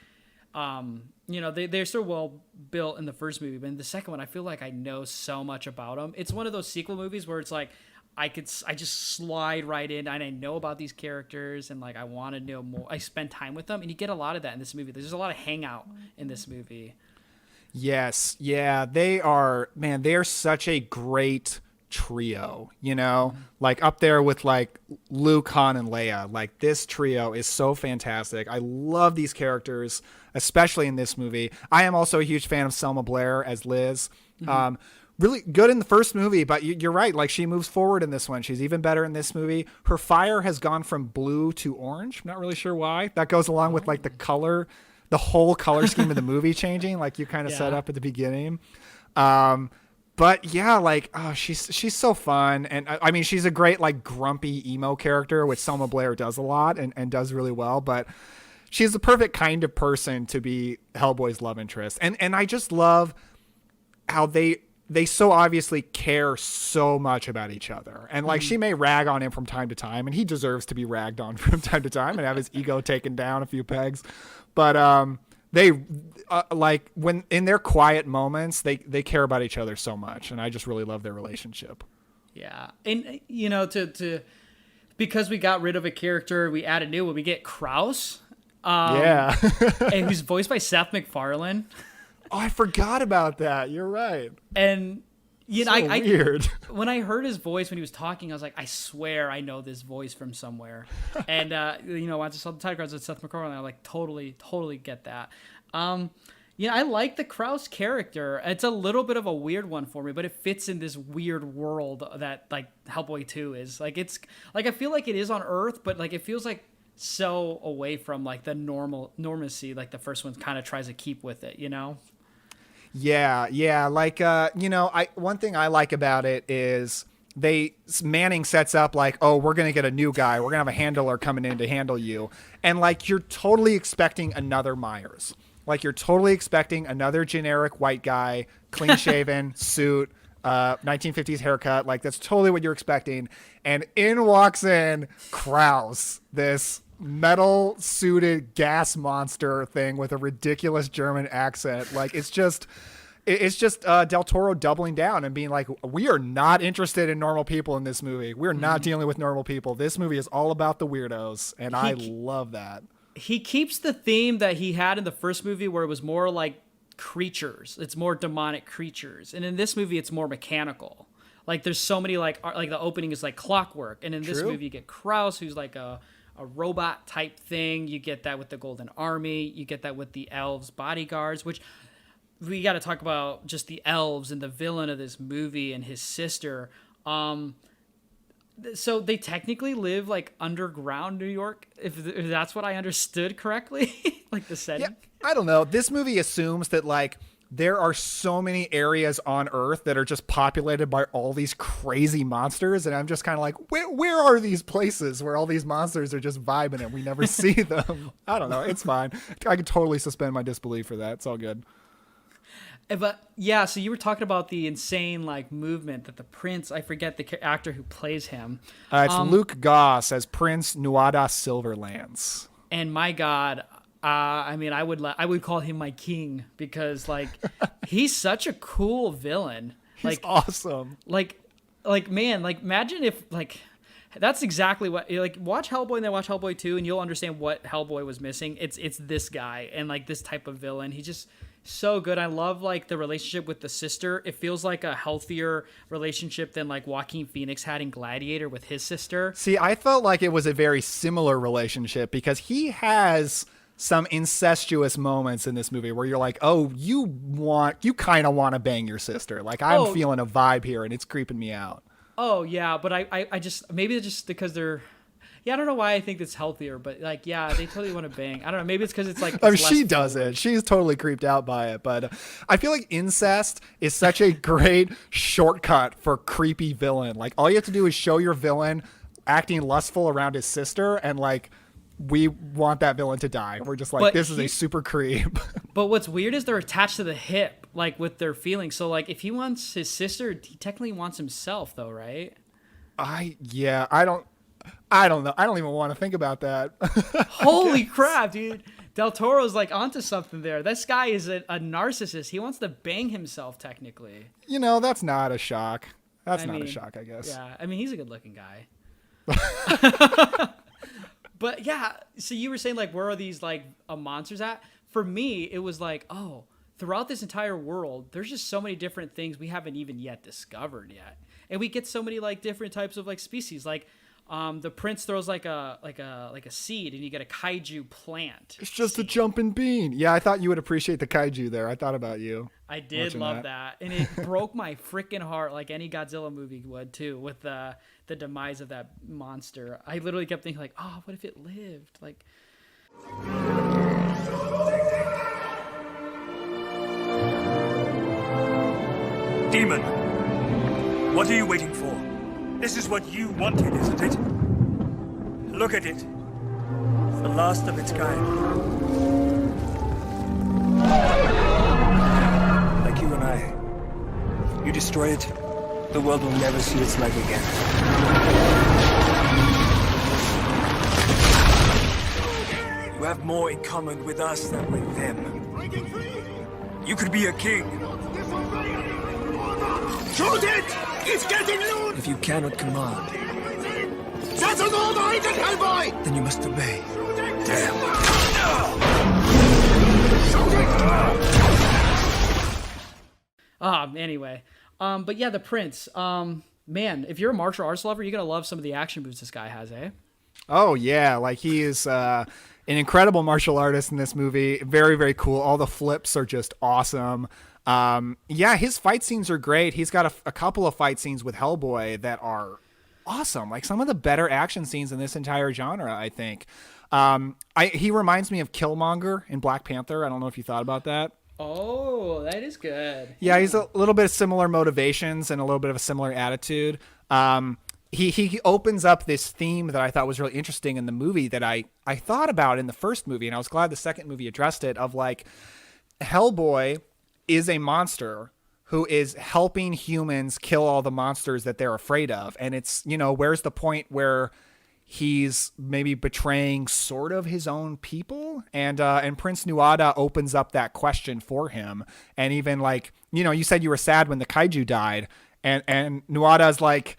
you know, they're still well built in the first movie, but in the second one, I feel like I know so much about them. It's one of those sequel movies where it's like I just slide right in and I know about these characters and like I want to know more. I spend time with them, and you get a lot of that in this movie. There's a lot of hangout in this movie. Yes, yeah, they are such a great trio, you know, like up there with like Luke, Han, and Leia. Like this trio is so fantastic. I love these characters, especially in this movie. I am also a huge fan of Selma Blair as Liz. Really good in the first movie, but you're right. Like she moves forward in this one. She's even better in this movie. Her fire has gone from blue to orange. I'm not really sure why. That goes along with like the whole color scheme of the movie changing, like you kind of set up at the beginning. But yeah, like she's so fun, and I mean she's a great like grumpy emo character, which Selma Blair does a lot and does really well. But she's the perfect kind of person to be Hellboy's love interest, and I just love how they so obviously care so much about each other. And like she may rag on him from time to time, and he deserves to be ragged on from time to time and have his ego taken down a few pegs. But they like when in their quiet moments, they care about each other so much, and I just really love their relationship. Yeah. And you know, to because we got rid of a character, we add a new one. We get Kraus. And who's voiced by Seth MacFarlane. Oh, I forgot about that. You're right. And you know, weird. When I heard his voice when he was talking, I was like, I swear I know this voice from somewhere. And you know, once I saw the title cards with Seth MacFarlane, I like totally get that. You know, I like the Kraus character. It's a little bit of a weird one for me, but it fits in this weird world that like Hellboy 2 is. Like it's like I feel like it is on Earth, but like it feels like so away from like the normalcy like the first one kind of tries to keep with it, you know? Yeah. Like, you know, one thing I like about it is Manning sets up like, oh, we're going to get a new guy. We're going to have a handler coming in to handle you. And like, you're totally expecting another Myers. Like you're totally expecting another generic white guy, clean shaven, suit, 1950s haircut. Like that's totally what you're expecting. And in walks in Kraus, this metal suited gas monster thing with a ridiculous German accent. Like it's just Del Toro doubling down and being like, we are not interested in normal people in this movie. We're not dealing with normal people. This movie is all about the weirdos, and I love that. He keeps the theme that he had in the first movie where it was more like creatures. It's more demonic creatures. And in this movie, it's more mechanical. Like there's so many like the opening is like clockwork. And in this movie, you get Kraus, who's like a robot type thing. You get that with the Golden Army. You get that with the elves bodyguards, which we got to talk about just the elves and the villain of this movie and his sister. So they technically live like underground New York, if that's what I understood correctly, like the setting. Yeah, I don't know. This movie assumes that like there are so many areas on Earth that are just populated by all these crazy monsters, and I'm just kind of like, where are these places where all these monsters are just vibing and we never see them? I don't know. It's fine. I can totally suspend my disbelief for that. It's all good. But yeah, so you were talking about the insane like movement that the prince, I forget the actor who plays him. It's Luke Goss as Prince Nuada Silverlands. And my God, I mean, I would call him my king because like he's such a cool villain. He's awesome. Like man, like imagine if like that's exactly what like watch Hellboy and then watch Hellboy 2 and you'll understand what Hellboy was missing. It's this guy and like this type of villain. He just so good. I love like the relationship with the sister. It feels like a healthier relationship than like Joaquin Phoenix had in Gladiator with his sister. See, I felt like it was a very similar relationship because he has some incestuous moments in this movie where you're like, oh, you kind of want to bang your sister. Like I'm feeling a vibe here and it's creeping me out. Oh yeah. But I just, maybe it's just because they're, yeah, I don't know why I think it's healthier, but like, yeah, they totally want to bang. I don't know. Maybe it's because it's like. I mean, she doesn't. She's totally creeped out by it, but I feel like incest is such a great shortcut for creepy villain. Like, all you have to do is show your villain acting lustful around his sister, and like, we want that villain to die. We're just like, this is a super creep. But what's weird is they're attached to the hip, like with their feelings. So like, if he wants his sister, he technically wants himself, though, right? I don't know. I don't even want to think about that. Holy crap, dude. Del Toro's like onto something there. This guy is a narcissist. He wants to bang himself, technically. You know, that's not a shock. That's not a shock, I guess. Yeah, I mean, he's a good-looking guy. But yeah, so you were saying like, where are these like monsters at? For me, it was like, oh, throughout this entire world, there's just so many different things we haven't even yet discovered yet. And we get so many like different types of like species. Like the prince throws like a seed and you get a kaiju plant. It's just a jumping bean. Yeah, I thought you would appreciate the kaiju there. I thought about you. I did love that. And it broke my freaking heart like any Godzilla movie would too, with the demise of that monster. I literally kept thinking like, oh, what if it lived? Like Demon, what are you waiting for? This is what you wanted, isn't it? Look at it. It's the last of its kind. Like you and I. You destroy it, the world will never see its like again. You have more in common with us than with them. You could be a king. Shoot it! It's getting loose! If you cannot command, That's an order, Agent Hellboy! then you must obey. Anyway. But yeah, the prince. Man, if you're a martial arts lover, you're gonna love some of the action moves this guy has, eh? Oh yeah, like he is an incredible martial artist in this movie. Very, very cool. All the flips are just awesome. Yeah, his fight scenes are great. He's got a couple of fight scenes with Hellboy that are awesome. Like some of the better action scenes in this entire genre, I think. He reminds me of Killmonger in Black Panther. I don't know if you thought about that. Oh, that is good. Yeah, he's a little bit of similar motivations and a little bit of a similar attitude. He opens up this theme that I thought was really interesting in the movie that I thought about in the first movie, and I was glad the second movie addressed it, of like Hellboy is a monster who is helping humans kill all the monsters that they're afraid of. And it's, you know, where's the point where he's maybe betraying sort of his own people, and Prince Nuada opens up that question for him. And even like, you said you were sad when the kaiju died, and Nuada's like,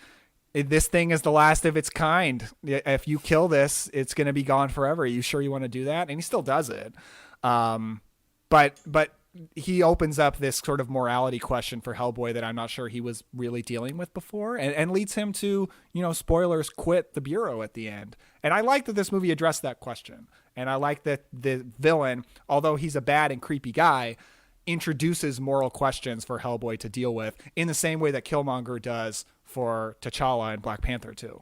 this thing is the last of its kind. If you kill this, it's going to be gone forever. Are you sure you want to do that? And he still does it. But he opens up this sort of morality question for Hellboy that I'm not sure he was really dealing with before, and leads him to, spoilers, quit the Bureau at the end. And I like that this movie addressed that question. And I like that the villain, although he's a bad and creepy guy, introduces moral questions for Hellboy to deal with in the same way that Killmonger does for T'Challa and Black Panther 2.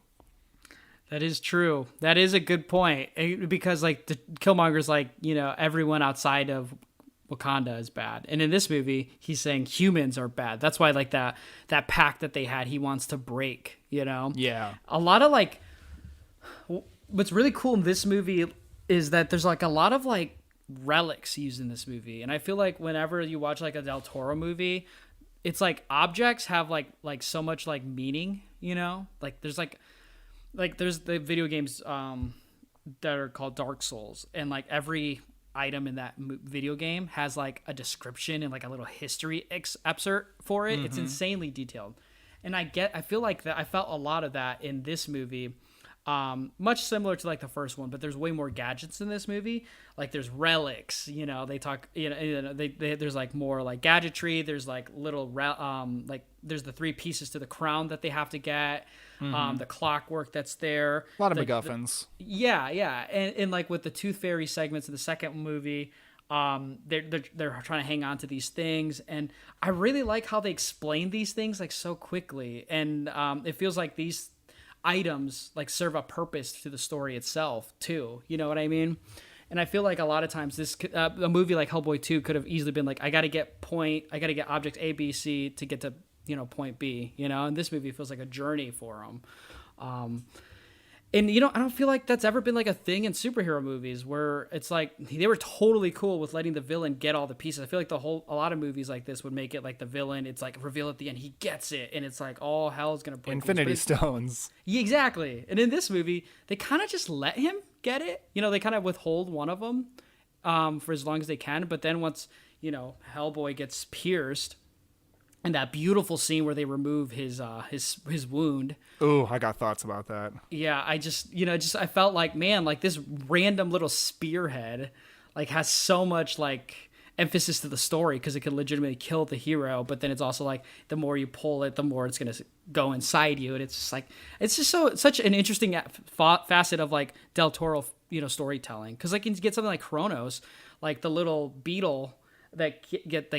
That is true. That is a good point, because like Killmonger's like, everyone outside of Wakanda is bad. And in this movie, he's saying humans are bad. That's why like that pact that they had, he wants to break, Yeah. A lot of like, what's really cool in this movie is that there's like a lot of like relics used in this movie. And I feel like whenever you watch like a Del Toro movie, it's like objects have like so much like meaning, like there's like there's the video games that are called Dark Souls, and like every item in that video game has like a description and like a little history excerpt for it. It's insanely detailed, and I feel like that I felt a lot of that in this movie, much similar to like the first one, but there's way more gadgets in this movie. Like there's relics, they talk, there's like more like gadgetry. There's like little like there's the 3 pieces to the crown that they have to get. The clockwork that's there. A lot of MacGuffins. Yeah. And like with the Tooth Fairy segments in the second movie, they're trying to hang on to these things. And I really like how they explain these things like so quickly. And it feels like these items like serve a purpose to the story itself too. You know what I mean? And I feel like a lot of times this a movie like Hellboy 2 could have easily been like, I got to get object A, B, C to get to point B, and this movie feels like a journey for him. And I don't feel like that's ever been like a thing in superhero movies where it's like they were totally cool with letting the villain get all the pieces. I feel like a lot of movies like this would make it like the villain, it's like reveal at the end, he gets it, and it's like all hell's gonna break Infinity Stones. Yeah, exactly. And in this movie, they kind of just let him get it. They kind of withhold one of them for as long as they can. But then once Hellboy gets pierced, and that beautiful scene where they remove his wound. Ooh, I got thoughts about that. Yeah, I just I felt like, man, like this random little spearhead like has so much like emphasis to the story because it could legitimately kill the hero, but then it's also like the more you pull it, the more it's gonna go inside you, and it's just like such an interesting facet of like Del Toro storytelling, because like you get something like Kronos, like the little beetle that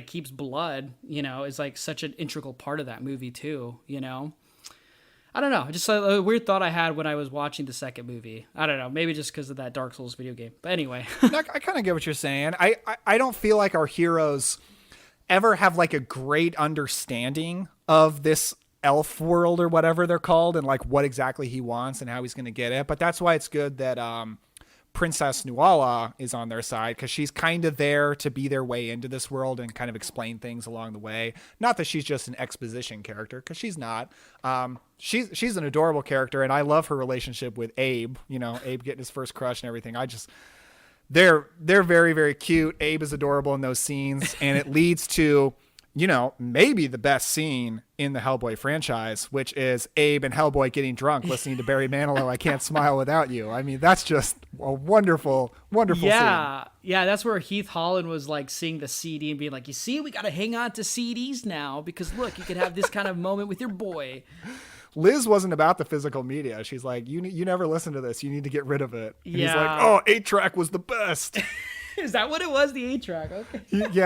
keeps blood, is like such an integral part of that movie too. I don't know, just a weird thought I had when I was watching the second movie. I don't know, maybe just because of that Dark Souls video game. But anyway, I kind of get what you're saying. I don't feel like our heroes ever have like a great understanding of this elf world or whatever they're called, and like what exactly he wants and how he's going to get it. But that's why it's good that Princess Nuala is on their side, because she's kind of there to be their way into this world and kind of explain things along the way. Not that she's just an exposition character, because she's not. She's an adorable character, and I love her relationship with Abe. Abe getting his first crush and everything. They're very, very cute. Abe is adorable in those scenes, and it leads to maybe the best scene in the Hellboy franchise, which is Abe and Hellboy getting drunk, listening to Barry Manilow, I Can't Smile Without You. I mean, that's just a wonderful, wonderful scene. Yeah, that's where Heath Holland was like seeing the CD and being like, you see, we got to hang on to CDs now, because look, you could have this kind of moment with your boy. Liz wasn't about the physical media. She's like, you never listen to this. You need to get rid of it. And he's like, oh, 8-track was the best. Is that what it was? The 8-track? Okay.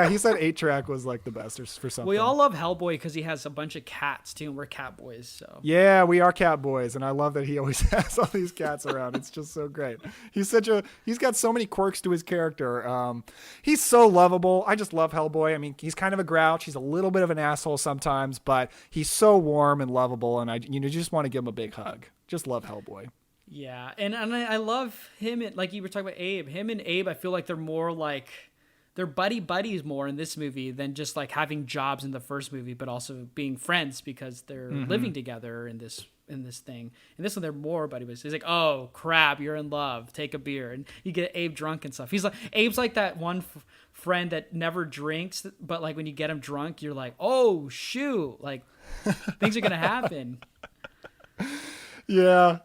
He said 8-track was like the best or for something. We all love Hellboy because he has a bunch of cats too, and we're cat boys. So yeah, we are cat boys, and I love that he always has all these cats around. It's just so great. He's got so many quirks to his character. He's so lovable. I just love Hellboy. I mean, he's kind of a grouch. He's a little bit of an asshole sometimes, but he's so warm and lovable, and I just want to give him a big hug. Just love Hellboy. Yeah, and I love him, like you were talking about Abe. Him and Abe, I feel like they're more like, they're buddies more in this movie than just like having jobs in the first movie, but also being friends because they're living together in this in this thing. And this one, they're more, but he's like, oh crap, you're in love. Take a beer, and you get Abe drunk and stuff. Abe's like that one friend that never drinks, but like when you get him drunk, you're like, oh shoot, like things are gonna happen. Yeah.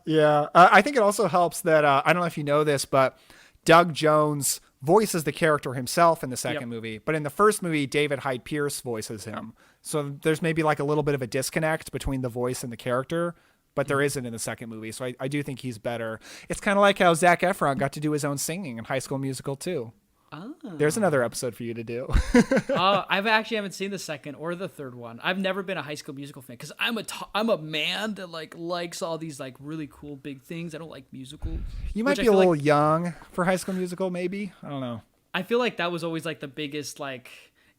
I think it also helps that I don't know if you know this, but Doug Jones voices the character himself in the second movie, but in the first movie, David Hyde Pierce voices him. So there's maybe like a little bit of a disconnect between the voice and the character, but there isn't in the second movie. So I do think he's better. It's kind of like how Zac Efron got to do his own singing in High School Musical too. Oh. There's another episode for you to do. I haven't seen the second or the third one. I've never been a High School Musical fan because I'm a man that likes all these like really cool big things. I don't like musicals. You might be a little young for High School Musical, maybe. I don't know. I feel like that was always like the biggest, like,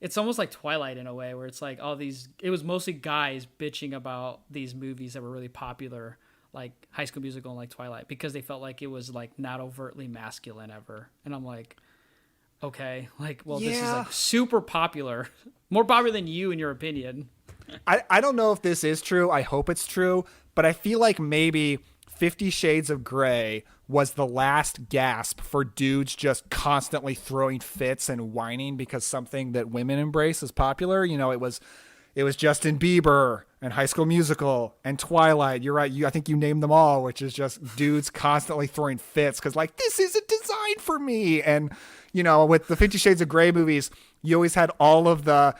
it's almost like Twilight in a way where it's like it was mostly guys bitching about these movies that were really popular, like High School Musical and like Twilight, because they felt like it was like not overtly masculine ever. And I'm like, okay, like, well, this is like super popular, more popular than you in your opinion. I don't know if this is true. I hope it's true, but I feel like maybe 50 Shades of Grey was the last gasp for dudes just constantly throwing fits and whining because something that women embrace is popular. You know, it was Justin Bieber and High School Musical and Twilight. You're right. I think you named them all, which is just dudes constantly throwing fits because like, this isn't designed for me. And, you know, with the 50 Shades of Grey movies, you always had all of the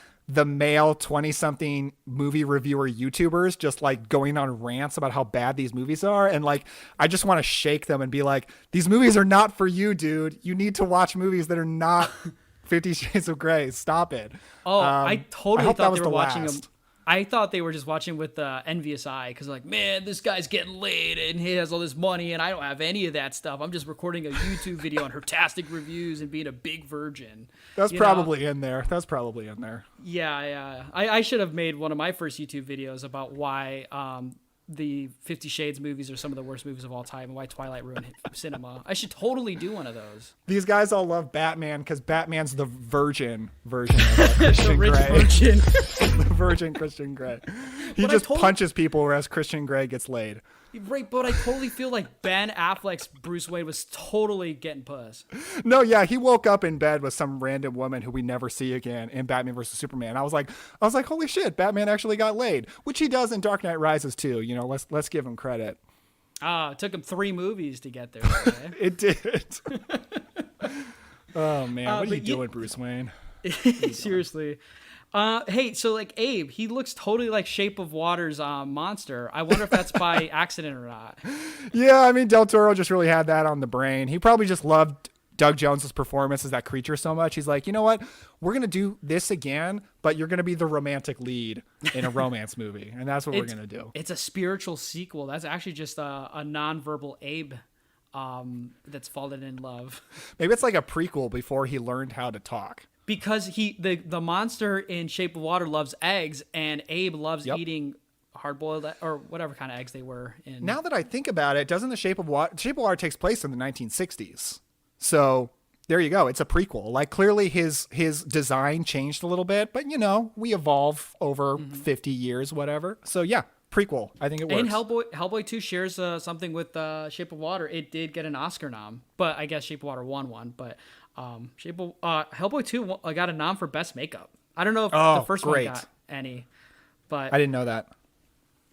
male 20-something movie reviewer YouTubers just like going on rants about how bad these movies are. And like, I just want to shake them and be like, these movies are not for you, dude. You need to watch movies that are not 50 Shades of Grey. Stop it. Oh, I totally thought they were watching them. last. I thought they were just watching with envious eye because like, man, this guy's getting laid and he has all this money and I don't have any of that stuff. I'm just recording a YouTube video on hertastic reviews and being a big virgin. That's probably in there. That's probably in there. Yeah. I should have made one of my first YouTube videos about why the 50 Shades movies are some of the worst movies of all time and why Twilight ruined cinema. I should totally do one of those. These guys all love Batman because Batman's the virgin version of Christian Grey. Virgin. The virgin Christian Grey. He just punches people, whereas Christian Grey gets laid. Right, but I totally feel like Ben Affleck's Bruce Wayne was totally getting puss. No, yeah, he woke up in bed with some random woman who we never see again in Batman vs Superman. I was like, holy shit, Batman actually got laid, which he does in Dark Knight Rises too. You know, let's give him credit. It took him 3 movies to get there. It did. Oh man, what are you doing, Bruce Wayne? Seriously. Hey, so like Abe, he looks totally like Shape of Water's monster. I wonder if that's by accident or not. Yeah, I mean, Del Toro just really had that on the brain. He probably just loved Doug Jones's performance as that creature so much. He's like, you know what? We're going to do this again, but you're going to be the romantic lead in a romance movie. And that's what we're going to do. It's a spiritual sequel. That's actually just a nonverbal Abe that's fallen in love. Maybe it's like a prequel before he learned how to talk. Because the monster in Shape of Water loves eggs, and Abe loves eating hard-boiled or whatever kind of eggs they were in. Now that I think about it, doesn't the Shape of Water takes place in the 1960s? So there you go. It's a prequel. Like clearly his design changed a little bit, but you know, we evolve over 50 years, whatever. So yeah, prequel. I think it works. And Hellboy 2 shares something with Shape of Water. It did get an Oscar nom, but I guess Shape of Water won one. But Hellboy 2 got a nom for Best Makeup. I don't know if the first one got any, but I didn't know that.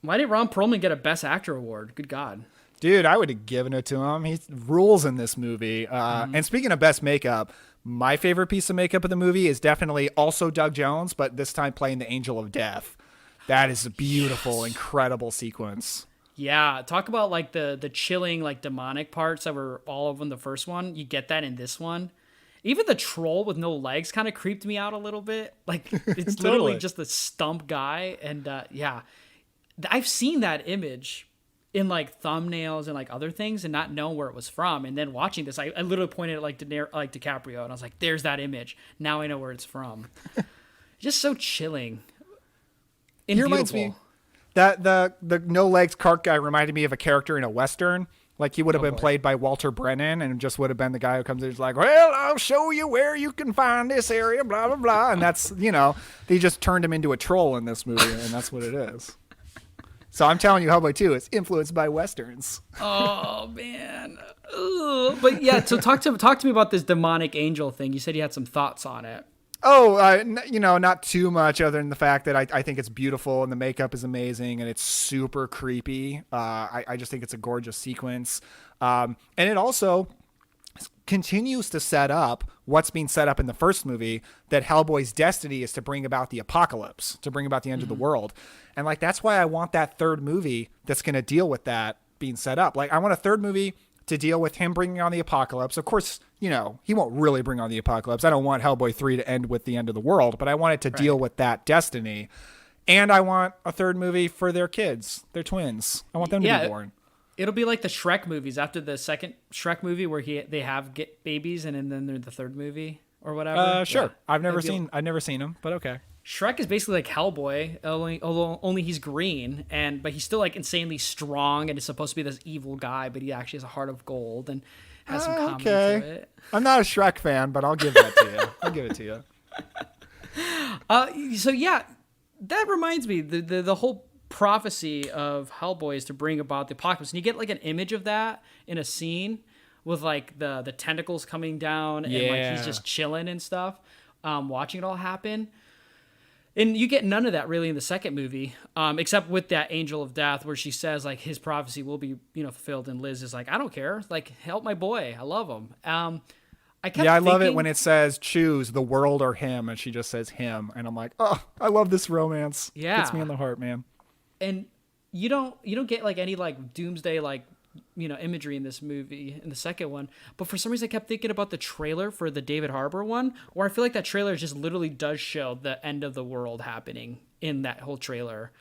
Why didn't Ron Perlman get a Best Actor award? Good God. Dude, I would have given it to him. He rules in this movie. And speaking of Best Makeup, my favorite piece of makeup of the movie is definitely also Doug Jones, but this time playing the Angel of Death. That is a beautiful, incredible sequence. Yeah, talk about like the chilling, like demonic parts that were all over in the first one. You get that in this one. Even the troll with no legs kind of creeped me out a little bit. Like it's literally just a stump guy. And yeah, I've seen that image in like thumbnails and like other things and not knowing where it was from. And then watching this, I literally pointed at like DiCaprio and I was like, there's that image. Now I know where it's from. Just so chilling. And it reminds me that the no legs cart guy reminded me of a character in a Western. Like he would have been played by Walter Brennan and just would have been the guy who comes in and is like, well, I'll show you where you can find this area, blah, blah, blah. And that's, you know, they just turned him into a troll in this movie and that's what it is. So I'm telling you, Hellboy 2 is influenced by Westerns. Oh, man. Ugh. But yeah, so talk to me about this demonic angel thing. You said you had some thoughts on it. Oh, not too much other than the fact that I think it's beautiful and the makeup is amazing and it's super creepy. I just think it's a gorgeous sequence. And it also continues to set up what's being set up in the first movie, that Hellboy's destiny is to bring about the apocalypse, to bring about the end of the world. And like, that's why I want that third movie that's going to deal with that being set up. Like, I want a third movie to deal with him bringing on the apocalypse. Of course, he won't really bring on the apocalypse. I don't want Hellboy 3 to end with the end of the world, but I want it to deal with that destiny. And I want a third movie for their kids, their twins. I want them to be born. It'll be like the Shrek movies after the second Shrek movie where they get babies and then they're the third movie or whatever. Sure. Yeah. I've never seen them, but okay. Shrek is basically like Hellboy, only he's green, but he's still like insanely strong and is supposed to be this evil guy, but he actually has a heart of gold and has some comedy to it. I'm not a Shrek fan, but I'll give that to you. I'll give it to you. So yeah, that reminds me, the whole prophecy of Hellboy is to bring about the apocalypse, and you get like an image of that in a scene with like the tentacles coming down and like he's just chilling and stuff, watching it all happen. And you get none of that really in the second movie, except with that angel of death where she says like his prophecy will be fulfilled, and Liz is like, I don't care, like help my boy, I love him. I love it when it says choose the world or him, and she just says him, and I'm like, oh, I love this romance. Yeah, gets me in the heart, man. And you don't get like any like doomsday like imagery in this movie, in the second one, but for some reason I kept thinking about the trailer for the David Harbour one, where I feel like that trailer just literally does show the end of the world happening in that whole trailer.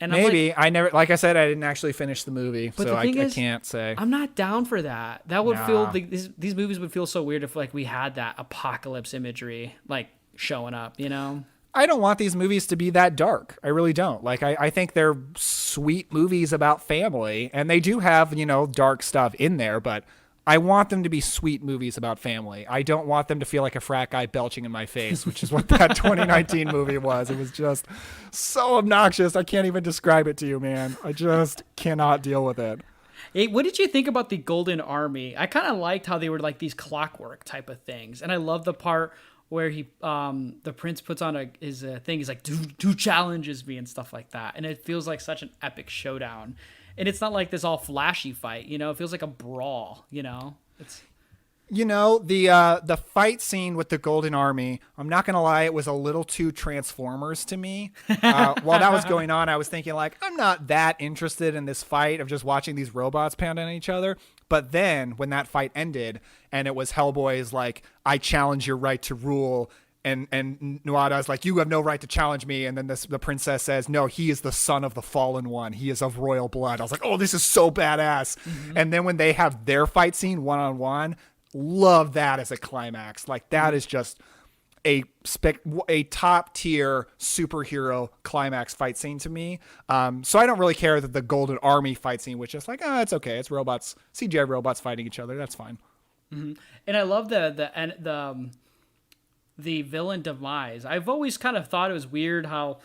And maybe I never, like I said, I didn't actually finish the movie, so I can't say. I'm not down for that. That would feel these movies would feel so weird if like we had that apocalypse imagery like showing up, I don't want these movies to be that dark. I really don't. Like, I think they're sweet movies about family, and they do have, dark stuff in there, but I want them to be sweet movies about family. I don't want them to feel like a frat guy belching in my face, which is what that 2019 movie was. It was just so obnoxious. I can't even describe it to you, man. I just cannot deal with it. Hey, what did you think about the Golden Army? I kind of liked how they were like these clockwork type of things, and I love the part where the prince puts on his thing. He's like, do challenges me and stuff like that. And it feels like such an epic showdown. And it's not like this all flashy fight, it feels like a brawl, It's the fight scene with the Golden Army, I'm not going to lie, it was a little too Transformers to me. While that was going on, I was thinking like, I'm not that interested in this fight of just watching these robots pound on each other. But then when that fight ended and it was Hellboy's like, I challenge your right to rule, and Nuada's like, you have no right to challenge me. And then the princess says, no, he is the son of the fallen one. He is of royal blood. I was like, oh, this is so badass. Mm-hmm. And then when they have their fight scene one-on-one, love that as a climax. Like, that is just a top tier superhero climax fight scene to me. So I don't really care that the Golden Army fight scene was just like, it's okay. It's robots, CGI robots fighting each other. That's fine. Mm-hmm. And I love the villain demise. I've always kind of thought it was weird how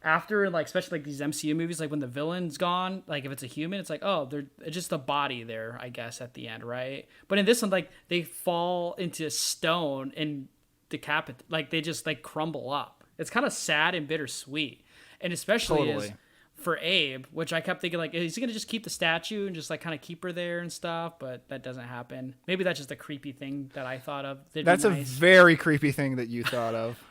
after like, especially like these MCU movies, like when the villain's gone, like if it's a human, it's like, oh, they're just a body there, I guess, at the end, right? But in this one, like they fall into stone and decapitate, like they just like crumble up. It's kind of sad and bittersweet, and especially is for Abe, which I kept thinking like, is he gonna just keep the statue and just like kind of keep her there and stuff? But that doesn't happen. Maybe that's just a creepy thing that I thought of. That's a very creepy thing that you thought of.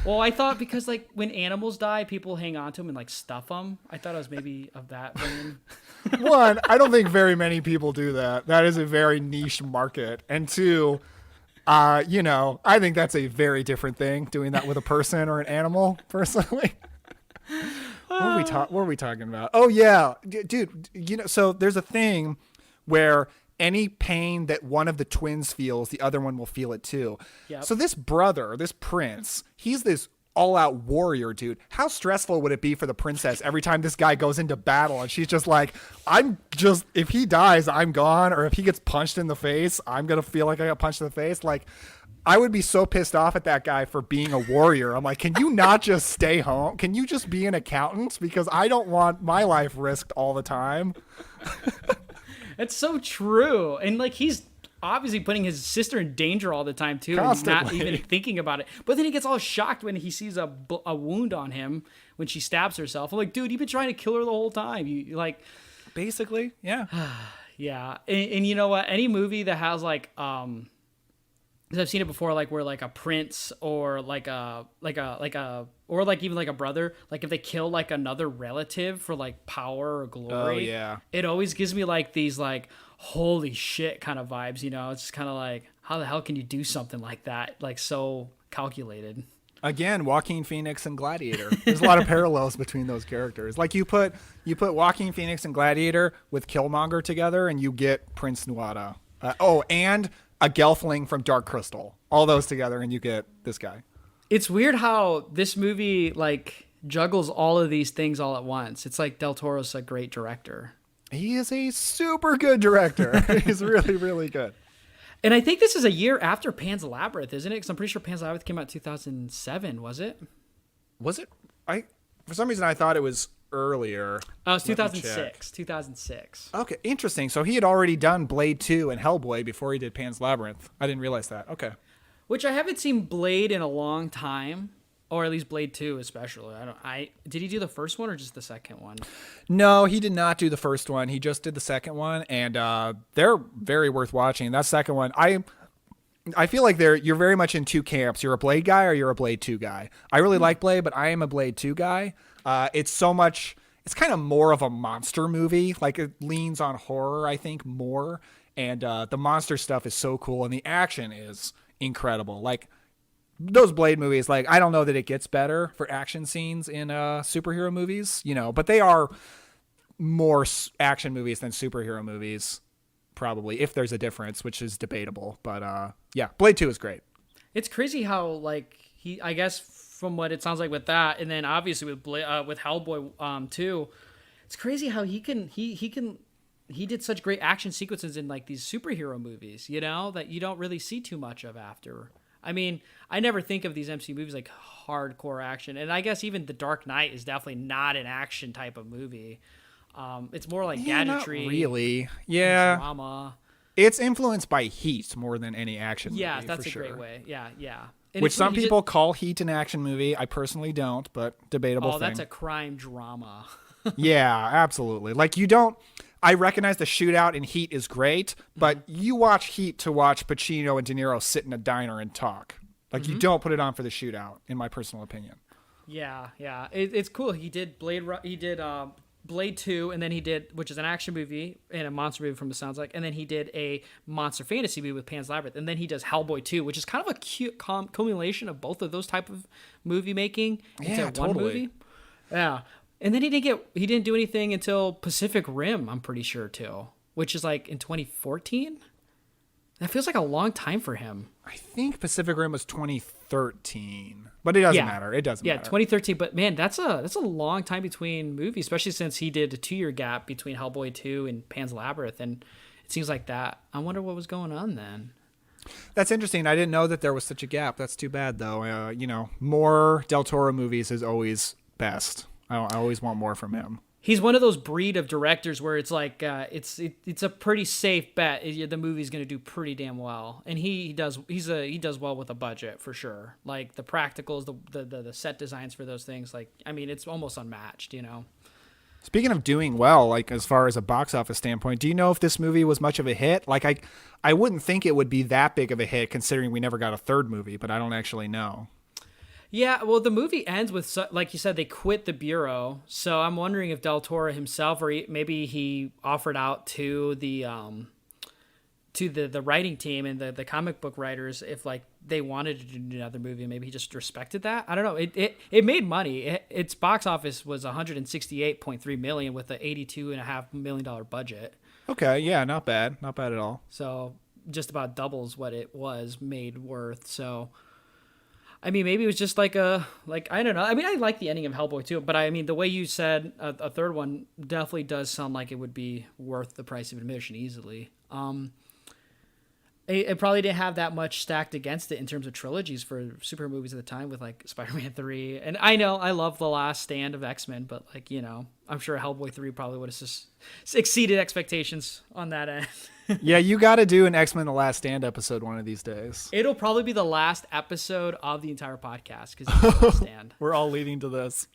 Well, I thought because like when animals die, people hang on to them and like stuff them. I thought it was maybe of that vein. One, I don't think very many people do that. That is a very niche market. And two, I think that's a very different thing, doing that with a person or an animal, personally. What are we talking about? Oh yeah, dude. So there's a thing where any pain that one of the twins feels, the other one will feel it too. Yep. So this brother, this prince, he's this all-out warrior, dude. How stressful would it be for the princess every time this guy goes into battle and she's just like, if he dies, I'm gone, or if he gets punched in the face, I'm gonna feel like I got punched in the face. Like, I would be so pissed off at that guy for being a warrior. I'm like, can you not just stay home? Can you just be an accountant? Because I don't want my life risked all the time. It's so true. And like, he's obviously putting his sister in danger all the time too. Constantly. And he's not even thinking about it. But then he gets all shocked when he sees a wound on him when she stabs herself. I'm like, dude, you've been trying to kill her the whole time. You like, basically, yeah. Yeah. And you know what? Any movie that has like, because I've seen it before, like where like a prince or or like even like a brother, like if they kill like another relative for like power or glory, it always gives me like these like holy shit kind of vibes. You know, it's just kind of like, how the hell can you do something like that? Like so calculated. Again, Joaquin Phoenix and Gladiator. There's a lot of parallels between those characters. Like you put Joaquin Phoenix and Gladiator with Killmonger together, and you get Prince Nuada. And a Gelfling from Dark Crystal. All those together, and you get this guy. It's weird how this movie like juggles all of these things all at once. It's like Del Toro's a great director. He is a super good director. He's really, really good. And I think this is a year after Pan's Labyrinth, isn't it? Because I'm pretty sure Pan's Labyrinth came out in 2007, was it? Was it? For some reason, I thought it was earlier. Oh, it's 2006. 2006. Okay, interesting. So he had already done Blade 2 and Hellboy before he did Pan's Labyrinth. I didn't realize that. Okay. Which I haven't seen Blade in a long time, or at least Blade 2 especially. Did he do the first one or just the second one? No, he did not do the first one. He just did the second one, and they're very worth watching. That second one, I feel like you're very much in two camps. You're a Blade guy or you're a Blade 2 guy. I really like Blade, but I am a Blade 2 guy. It's kind of more of a monster movie. Like it leans on horror, I think, more. And the monster stuff is so cool, and the action is incredible. Like those Blade movies, like I don't know that it gets better for action scenes in superhero movies, you know, but they are more action movies than superhero movies, probably, if there's a difference, which is debatable. But yeah, Blade 2 is great. It's crazy how like I guess from what it sounds like with that, and then obviously with Hellboy too, it's crazy how he did such great action sequences in like these superhero movies, you know, that you don't really see too much of after. I mean, I never think of these MCU movies like hardcore action, and I guess even The Dark Knight is definitely not an action type of movie. It's more like gadgetry, not really, yeah, drama. It's influenced by Heat more than any action movie. Yeah, that's for a sure. great way. Yeah. And which some people call Heat an action movie. I personally don't, but debatable thing. Oh, that's a crime drama. Yeah, absolutely. Like I recognize the shootout in Heat is great, but you watch Heat to watch Pacino and De Niro sit in a diner and talk. Like you don't put it on for the shootout, in my personal opinion. Yeah. It's cool. He did Blade 2, and then he did, which is an action movie and a monster movie from the sounds like, and then he did a monster fantasy movie with Pan's Labyrinth, and then he does Hellboy 2, which is kind of a cute culmination of both of those type of movie making into one movie. Yeah. And then he didn't do anything until Pacific Rim, I'm pretty sure too, which is like in 2014. That feels like a long time for him. I think Pacific Rim was 2013, but it doesn't matter. It doesn't matter. 2013. But man, that's a long time between movies, especially since he did a 2-year gap between Hellboy 2 and Pan's Labyrinth, and it seems like that. I wonder what was going on then. That's interesting. I didn't know that there was such a gap. That's too bad, though. More Del Toro movies is always best. I always want more from him. He's one of those breed of directors where it's like it's a pretty safe bet. The movie's going to do pretty damn well, and he does well with a budget for sure. Like the practicals, the set designs for those things. Like I mean, it's almost unmatched. You know. Speaking of doing well, like as far as a box office standpoint, do you know if this movie was much of a hit? Like I wouldn't think it would be that big of a hit considering we never got a third movie, but I don't actually know. Yeah, well, the movie ends with, like you said, they quit the Bureau. So I'm wondering if Del Toro himself, or maybe he offered out to the writing team and the comic book writers if like they wanted to do another movie. Maybe he just respected that. I don't know. It made money. Its box office was $168.3 million with an $82.5 million budget. Okay, yeah, not bad at all. So just about doubles what it was made worth. So. I mean, maybe it was just I don't know. I mean, I like the ending of Hellboy too, but I mean, the way you said a third one definitely does sound like it would be worth the price of admission easily. it probably didn't have that much stacked against it in terms of trilogies for superhero movies at the time with like Spider-Man 3. And I know I love The Last Stand of X-Men, but like, you know, I'm sure Hellboy 3 probably would have just exceeded expectations on that end. Yeah, you got to do an X-Men The Last Stand episode one of these days. It'll probably be the last episode of the entire podcast because it's The Last Stand. We're all leading to this.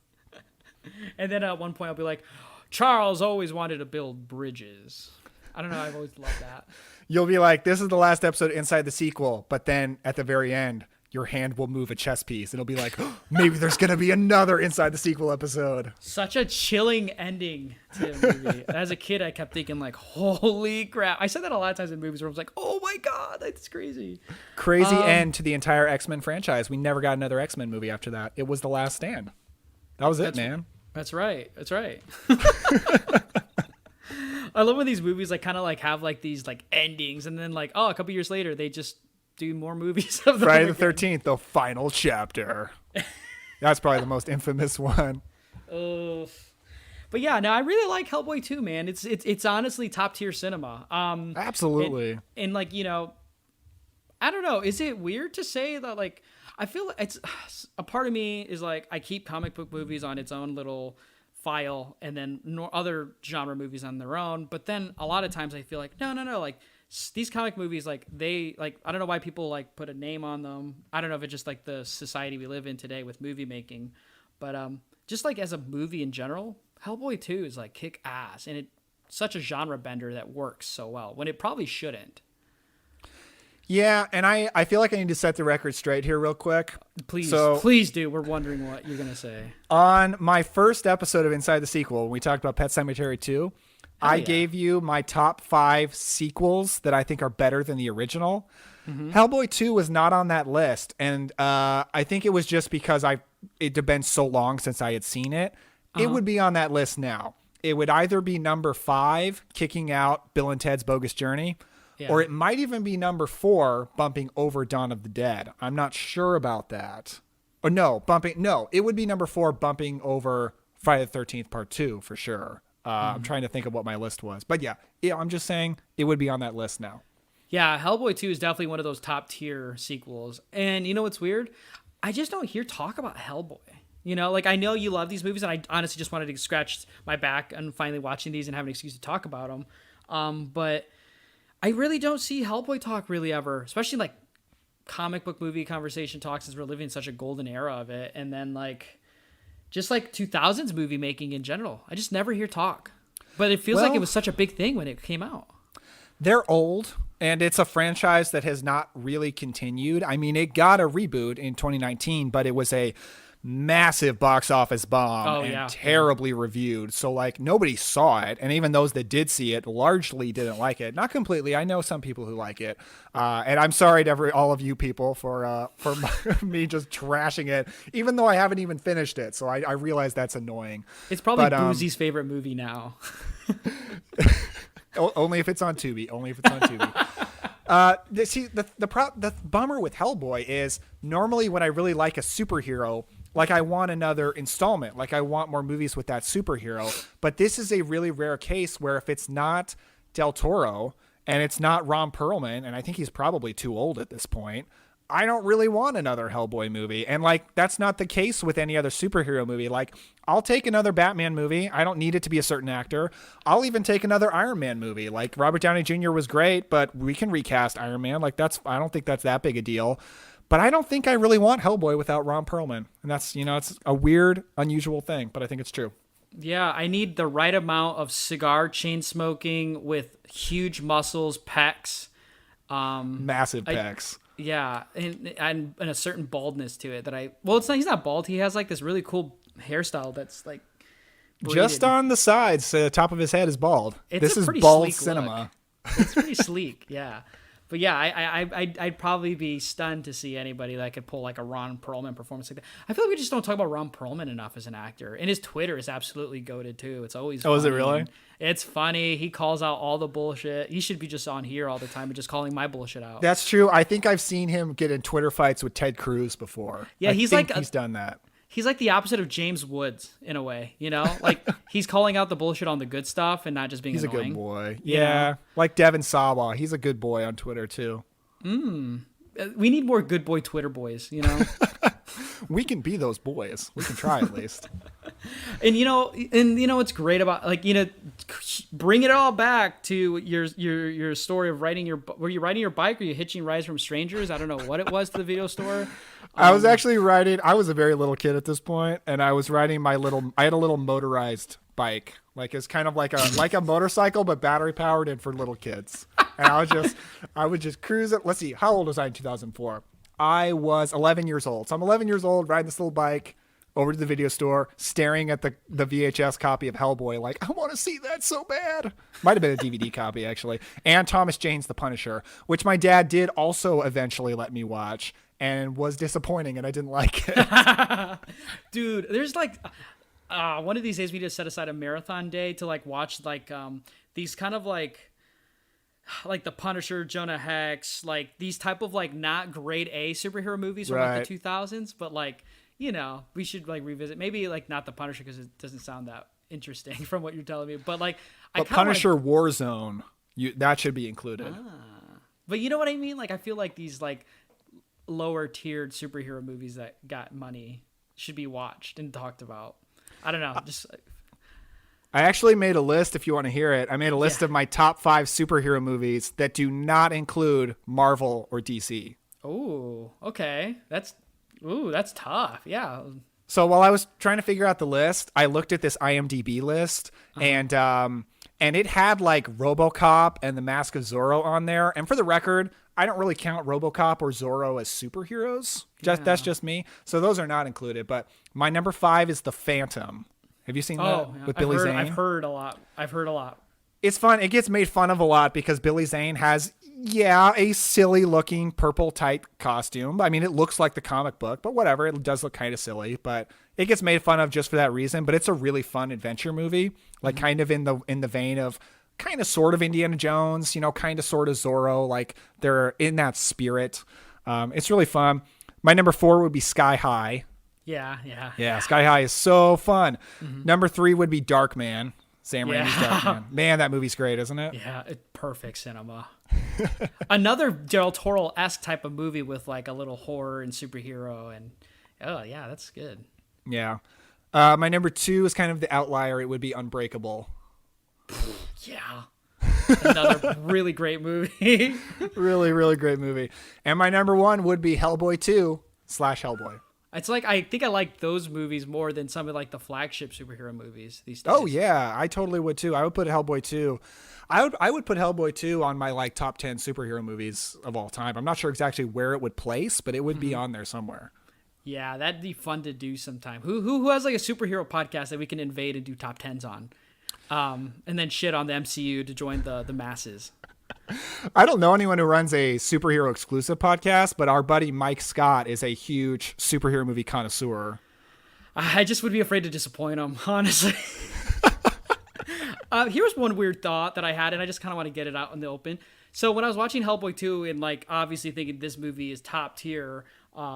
And then at one point I'll be like, Charles always wanted to build bridges. I don't know. I've always loved that. You'll be like, this is the last episode inside the sequel, but then at the very end, your hand will move a chess piece. It'll be like, oh, maybe there's going to be another inside the sequel episode. Such a chilling ending to a movie. As a kid, I kept thinking like, holy crap. I said that a lot of times in movies where I was like, oh my God, that's crazy. Crazy end to the entire X-Men franchise. We never got another X-Men movie after that. It was The Last Stand. That was it, man. That's right. That's right. I love when these movies like kind of like have like these like endings and then like, oh, a couple years later they just do more movies of them. Friday the 13th, the final chapter. That's probably the most infamous one. But yeah, no, I really like Hellboy 2, man. It's honestly top tier cinema. Absolutely. And like, you know, I don't know. Is it weird to say that like, I feel like it's a part of me is like, I keep comic book movies on its own little file and then other genre movies on their own. But then a lot of times I feel like, no, like these comic movies, like they like, I don't know why people like put a name on them. I don't know if it's just like the society we live in today with movie making, but just like as a movie in general, Hellboy 2 is like kick ass. And it's such a genre bender that works so well when it probably shouldn't. Yeah, and I feel like I need to set the record straight here real quick. Please do. We're wondering what you're going to say. On my first episode of Inside the Sequel, when we talked about Pet Sematary 2, I gave you my top 5 sequels that I think are better than the original. Mm-hmm. Hellboy 2 was not on that list, and I think it was just because it had been so long since I had seen it. It would be on that list now. It would either be number 5, kicking out Bill and Ted's Bogus Journey, or it might even be number 4, bumping over Dawn of the Dead. I'm not sure about that. Or it would be number 4, bumping over Friday the 13th Part 2 for sure. I'm trying to think of what my list was. But yeah, I'm just saying it would be on that list now. Yeah, Hellboy 2 is definitely one of those top tier sequels. And you know what's weird? I just don't hear talk about Hellboy. You know, like I know you love these movies, and I honestly just wanted to scratch my back and finally watching these and have an excuse to talk about them. But I really don't see Hellboy talk really ever, especially like comic book movie conversation talks, as we're living in such a golden era of it. And then like, just like 2000s movie making in general. I just never hear talk, but it feels like it was such a big thing when it came out. They're old, and it's a franchise that has not really continued. I mean, it got a reboot in 2019, but it was a massive box office bomb terribly reviewed. So like nobody saw it. And even those that did see it largely didn't like it. Not completely. I know some people who like it. And I'm sorry to all of you people for me just trashing it, even though I haven't even finished it. So I realize that's annoying. It's probably Boozy's favorite movie now. Only if it's on Tubi. The bummer with Hellboy is normally when I really like a superhero, like I want another installment, like I want more movies with that superhero. But this is a really rare case where if it's not Del Toro and it's not Ron Perlman, and I think he's probably too old at this point, I don't really want another Hellboy movie. And like, that's not the case with any other superhero movie. Like, I'll take another Batman movie. I don't need it to be a certain actor. I'll even take another Iron Man movie. Like, Robert Downey Jr. was great, but we can recast Iron Man. Like, I don't think that's that big a deal. But I don't think I really want Hellboy without Ron Perlman. And that's, it's a weird, unusual thing, but I think it's true. Yeah, I need the right amount of cigar chain smoking with huge muscles, pecs. Massive pecs. Yeah, and a certain baldness to it he's not bald. He has like this really cool hairstyle that's like braided. Just on the sides. The top of his head is bald. This is bald cinema. It's pretty sleek, yeah. But yeah, I'd probably be stunned to see anybody that could pull like a Ron Perlman performance like that. I feel like we just don't talk about Ron Perlman enough as an actor. And his Twitter is absolutely goated too. It's always funny. Is it really? It's funny. He calls out all the bullshit. He should be just on here all the time and just calling my bullshit out. That's true. I think I've seen him get in Twitter fights with Ted Cruz before. Yeah, he's done that. He's like the opposite of James Woods in a way, like he's calling out the bullshit on the good stuff and not just being annoying. He's a good boy. Yeah. Like Devin Sawa. He's a good boy on Twitter too. We need more good boy Twitter boys, you know? We can be those boys. We can try at least. And you know what's great about, like, you know, bring it all back to your story of were you riding your bike, or you hitching rides from strangers? I don't know what it was to the video store. I was actually riding. I was a very little kid at this point, and I was riding I had a little motorized bike, like it's kind of like a motorcycle but battery powered and for little kids. And I would just cruise it. Let's see, how old was I in 2004? I was 11 years old. So I'm 11 years old riding this little bike over to the video store, staring at the VHS copy of Hellboy, like, I want to see that so bad. Might have been a DVD copy, actually. And Thomas Jane's The Punisher, which my dad did also eventually let me watch, and was disappointing, and I didn't like it. Dude, there's like... one of these days we need to set aside a marathon day to like watch like these kind of like The Punisher, Jonah Hex, like these type of like not grade A superhero movies from like the 2000s, but like, you know, we should like revisit maybe like not The Punisher because it doesn't sound that interesting from what you're telling me, but like Punisher Warzone, that should be included. But you know what I mean? Like I feel like these like lower tiered superhero movies that got money should be watched and talked about. I don't know. I actually made a list, if you want to hear it. I made a list of my top 5 superhero movies that do not include Marvel or DC. Oh, okay. That's tough. Yeah. So while I was trying to figure out the list, I looked at this IMDb list, and it had like RoboCop and The Mask of Zorro on there. And for the record, I don't really count RoboCop or Zorro as superheroes. That's just me. So those are not included. But my number 5 is The Phantom. Have you seen that with Billy Zane? I've heard a lot. It's fun. It gets made fun of a lot because Billy Zane has, a silly looking purple tight costume. I mean, it looks like the comic book, but whatever. It does look kind of silly, but it gets made fun of just for that reason. But it's a really fun adventure movie, like kind of in the vein of kind of sort of Indiana Jones, kind of sort of Zorro, like they're in that spirit. It's really fun. My number 4 would be Sky High. Yeah. Sky High is so fun. Number 3 would be Darkman. Sam Raimi's Darkman. Man, that movie's great, isn't it? Yeah, it's perfect cinema. Another Del Toro-esque type of movie with like a little horror and superhero, and that's good. Yeah. My number 2 is kind of the outlier. It would be Unbreakable. Yeah. Another really great movie. Really, really great movie. And my number 1 would be Hellboy 2 / Hellboy. It's like, I think I like those movies more than some of like the flagship superhero movies these days. Oh yeah, I totally would too. I would put Hellboy 2. I would put Hellboy 2 on my like top 10 superhero movies of all time. I'm not sure exactly where it would place, but it would be on there somewhere. Yeah, that'd be fun to do sometime. Who has like a superhero podcast that we can invade and do top 10s on? And then shit on the MCU to join the masses. I don't know anyone who runs a superhero exclusive podcast, but our buddy Mike Scott is a huge superhero movie connoisseur. I just would be afraid to disappoint him, honestly. Here's one weird thought that I had, and I just kind of want to get it out in the open. So when I was watching Hellboy 2 and like obviously thinking this movie is top tier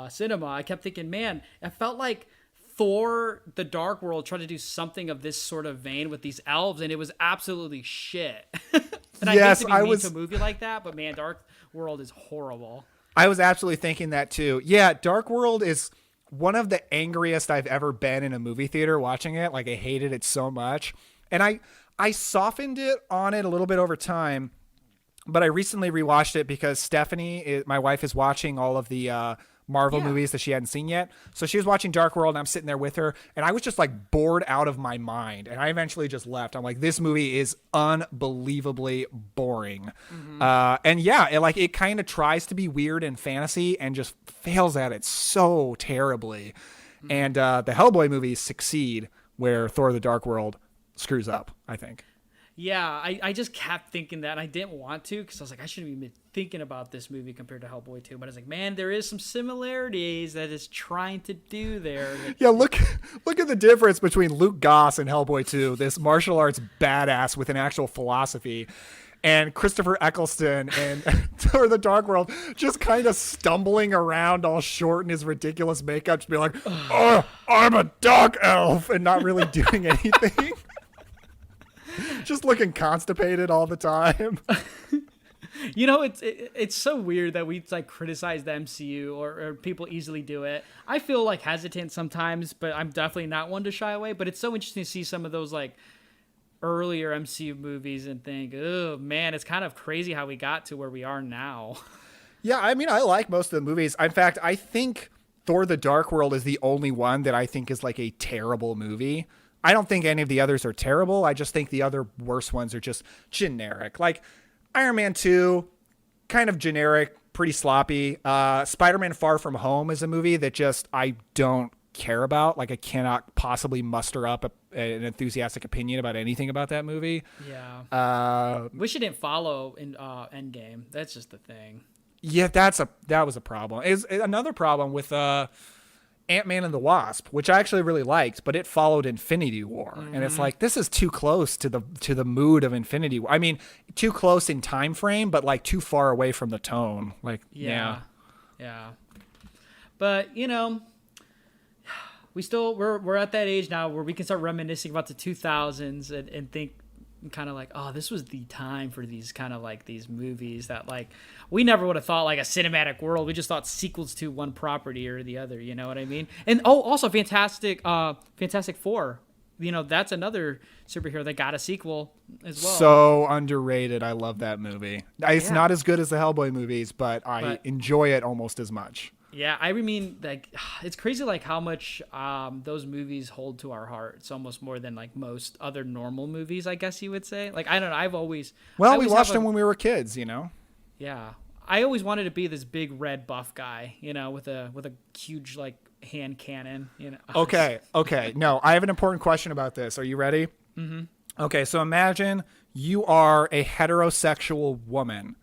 cinema, I kept thinking, man, it felt like Thor: The Dark World tried to do something of this sort of vein with these elves, and it was absolutely shit. And yes, I hate to be mean to a movie like that, but man, Dark World is horrible. I was absolutely thinking that too. Yeah, Dark World is one of the angriest I've ever been in a movie theater watching it. Like I hated it so much. And I softened it on it a little bit over time, but I recently rewatched it because Stephanie, my wife, is watching all of the Marvel movies that she hadn't seen yet. So she was watching Dark World and I'm sitting there with her and I was just like bored out of my mind. And I eventually just left. I'm like, this movie is unbelievably boring. And yeah, it kind of tries to be weird and fantasy and just fails at it so terribly. And the Hellboy movies succeed where Thor: The Dark World screws up, I think. Yeah, I just kept thinking that, and I didn't want to because I was like, I shouldn't even be thinking about this movie compared to Hellboy 2. But I was like, man, there is some similarities that it's trying to do there. Yeah, look at the difference between Luke Goss and Hellboy 2, this martial arts badass with an actual philosophy, and Christopher Eccleston and Thor: The Dark World just kind of stumbling around all short in his ridiculous makeup, just be like, oh, I'm a dark elf, and not really doing anything. Just looking constipated all the time. You know, it's so weird that we like criticize the MCU or people easily do it. I feel like hesitant sometimes, but I'm definitely not one to shy away. But it's so interesting to see some of those like earlier MCU movies and think, oh man, it's kind of crazy how we got to where we are now. Yeah, I mean, I like most of the movies. In fact, I think Thor: The Dark World is the only one that I think is like a terrible movie. I don't think any of the others are terrible. I just think the other worst ones are just generic. Like Iron Man 2, kind of generic, pretty sloppy. Spider-Man Far From Home is a movie that just I don't care about. Like I cannot possibly muster up an enthusiastic opinion about anything about that movie. Yeah. Wish it didn't follow in Endgame. That's just the thing. Yeah, that was a problem. Is another problem with Ant-Man and the Wasp, which I actually really liked, but it followed Infinity War. Mm-hmm. And it's like, this is too close to the mood of Infinity War. I mean, too close in time frame, but like too far away from the tone. Like, yeah. But, you know, we're at that age now where we can start reminiscing about the 2000s and think kind of like, oh, this was the time for these kind of like these movies that like we never would have thought like a cinematic world. We just thought sequels to one property or the other, you know what I mean? And also Fantastic Four, you know, that's another superhero that got a sequel as well. So underrated. I love that movie. It's not as good as the Hellboy movies, but I enjoy it almost as much. Yeah, I mean, like, it's crazy, like, how much those movies hold to our hearts, almost more than, like, most other normal movies, I guess you would say. Like, I don't know, I've always... Well, we watched them when we were kids, you know? Yeah. I always wanted to be this big red buff guy, you know, with a huge, like, hand cannon, you know? Okay. No, I have an important question about this. Are you ready? Mm-hmm. Okay, so imagine you are a heterosexual woman.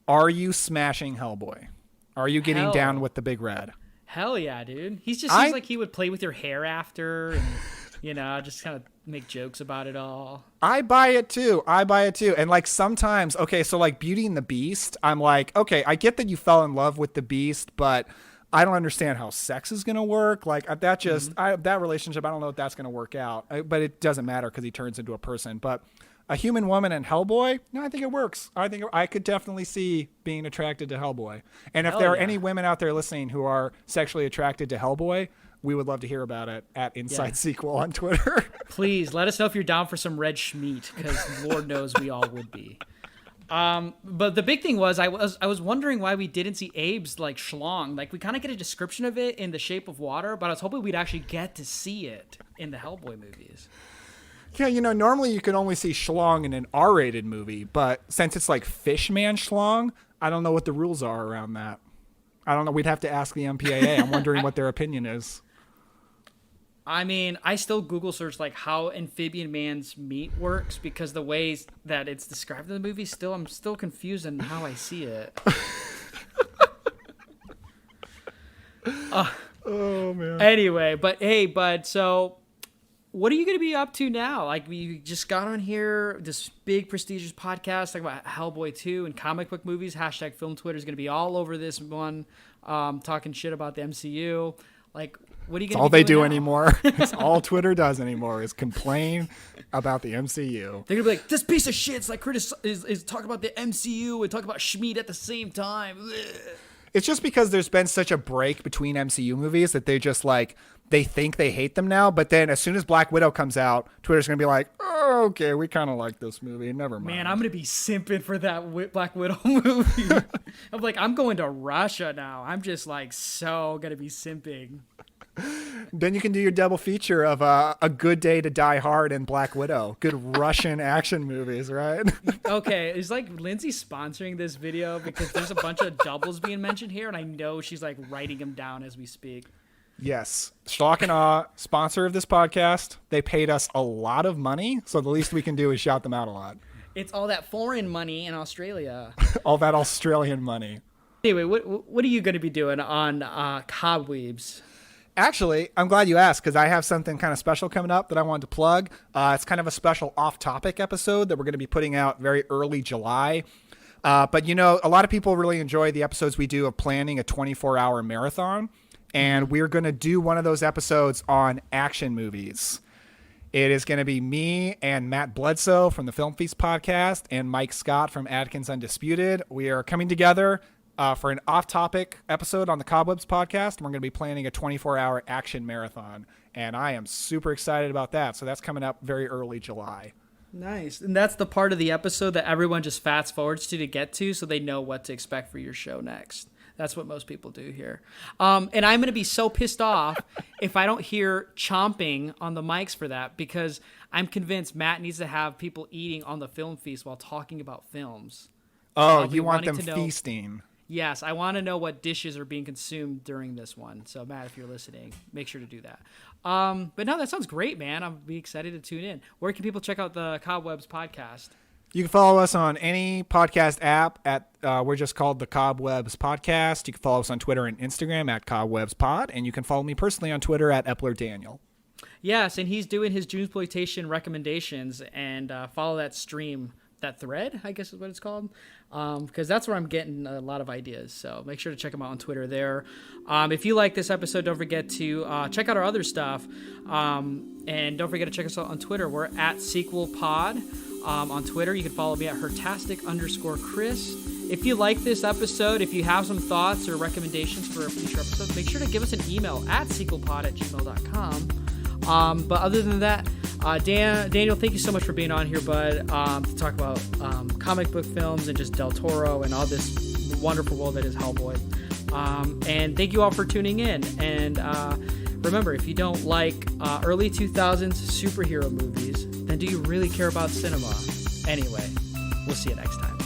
Are you smashing Hellboy? Are you getting down with the big red? Hell yeah, dude. He seems like he would play with your hair after and, you know, just kind of make jokes about it all. I buy it too. And like sometimes, okay, so like Beauty and the Beast, I'm like, okay, I get that you fell in love with the Beast, but I don't understand how sex is going to work. Like that just, that relationship, I don't know if that's going to work out, but it doesn't matter because he turns into a person. But a human woman and Hellboy, no, I think it works. I think I could definitely see being attracted to Hellboy. And if there are any women out there listening who are sexually attracted to Hellboy, we would love to hear about it at Inside Sequel on Twitter. Please let us know if you're down for some red schmeat, because Lord knows we all would be. But the big thing was I was wondering why we didn't see Abe's like schlong. Like we kind of get a description of it in The Shape of Water, but I was hoping we'd actually get to see it in the Hellboy movies. Yeah, you know, normally you can only see schlong in an R-rated movie, but since it's like Fishman schlong, I don't know what the rules are around that. I don't know. We'd have to ask the MPAA. I'm wondering what their opinion is. I mean, I still Google search like how amphibian man's meat works because the ways that it's described in the movie, I'm still confused on how I see it. Oh man. Anyway, but hey, bud, so what are you going to be up to now? Like, we just got on here, this big prestigious podcast talking about Hellboy 2 and comic book movies. Hashtag Film Twitter is going to be all over this one, talking shit about the MCU. Like, what are you going to be doing? All they do now? anymore. It's all Twitter does anymore is complain about the MCU. They're going to be like, this piece of shit's like is talk about the MCU and talk about Schmied at the same time. It's just because there's been such a break between MCU movies that they just like, they think they hate them now, but then as soon as Black Widow comes out, Twitter's going to be like, oh, okay, we kind of like this movie. Never mind. Man, I'm going to be simping for that Black Widow movie. I'm like, I'm going to Russia now. I'm just like so going to be simping. Then you can do your double feature of A Good Day to Die Hard and Black Widow. Good Russian action movies, right? Okay, is like Lindsay sponsoring this video because there's a bunch of doubles being mentioned here, and I know she's like writing them down as we speak. Yes. Schlock and Awe, sponsor of this podcast. They paid us a lot of money, so the least we can do is shout them out a lot. It's all that foreign money in Australia. All that Australian money. Anyway, what are you going to be doing on Cobwebs? Actually, I'm glad you asked because I have something kind of special coming up that I wanted to plug. It's kind of a special off-topic episode that we're going to be putting out very early July. But, you know, a lot of people really enjoy the episodes we do of planning a 24-hour marathon. And we're going to do one of those episodes on action movies. It is going to be me and Matt Bledsoe from the Film Feast podcast and Mike Scott from Adkins Undisputed. We are coming together for an off-topic episode on the Cobwebs Podcast. And we're going to be planning a 24-hour action marathon, and I am super excited about that. So that's coming up very early July. Nice. And that's the part of the episode that everyone just fast forwards to get to so they know what to expect for your show next. That's what most people do here. And I'm going to be so pissed off if I don't hear chomping on the mics for that, because I'm convinced Matt needs to have people eating on the Film Feast while talking about films. Oh, you want them feasting. Yes, I want to know what dishes are being consumed during this one. So, Matt, if you're listening, make sure to do that. But no, that sounds great, man. I'll be excited to tune in. Where can people check out the Cobwebs Podcast? You can follow us on any podcast app at we're just called the Cobwebs Podcast. You can follow us on Twitter and Instagram at Cobwebs Pod, and you can follow me personally on Twitter at Epler Daniel. Yes, and he's doing his Junesploitation recommendations, and follow that stream, that thread, I guess is what it's called, because that's where I'm getting a lot of ideas. So make sure to check him out on Twitter there. If you like this episode, don't forget to check out our other stuff, and don't forget to check us out on Twitter. We're at SequelPod. On Twitter, you can follow me at Hertastic_Chris. If you like this episode, if you have some thoughts or recommendations for a future episode, make sure to give us an email at sequelpod@gmail.com. But other than that, Daniel, thank you so much for being on here, bud, to talk about comic book films and just Del Toro and all this wonderful world that is Hellboy. And thank you all for tuning in. And remember, if you don't like early 2000s superhero movies, then do you really care about cinema? Anyway, we'll see you next time.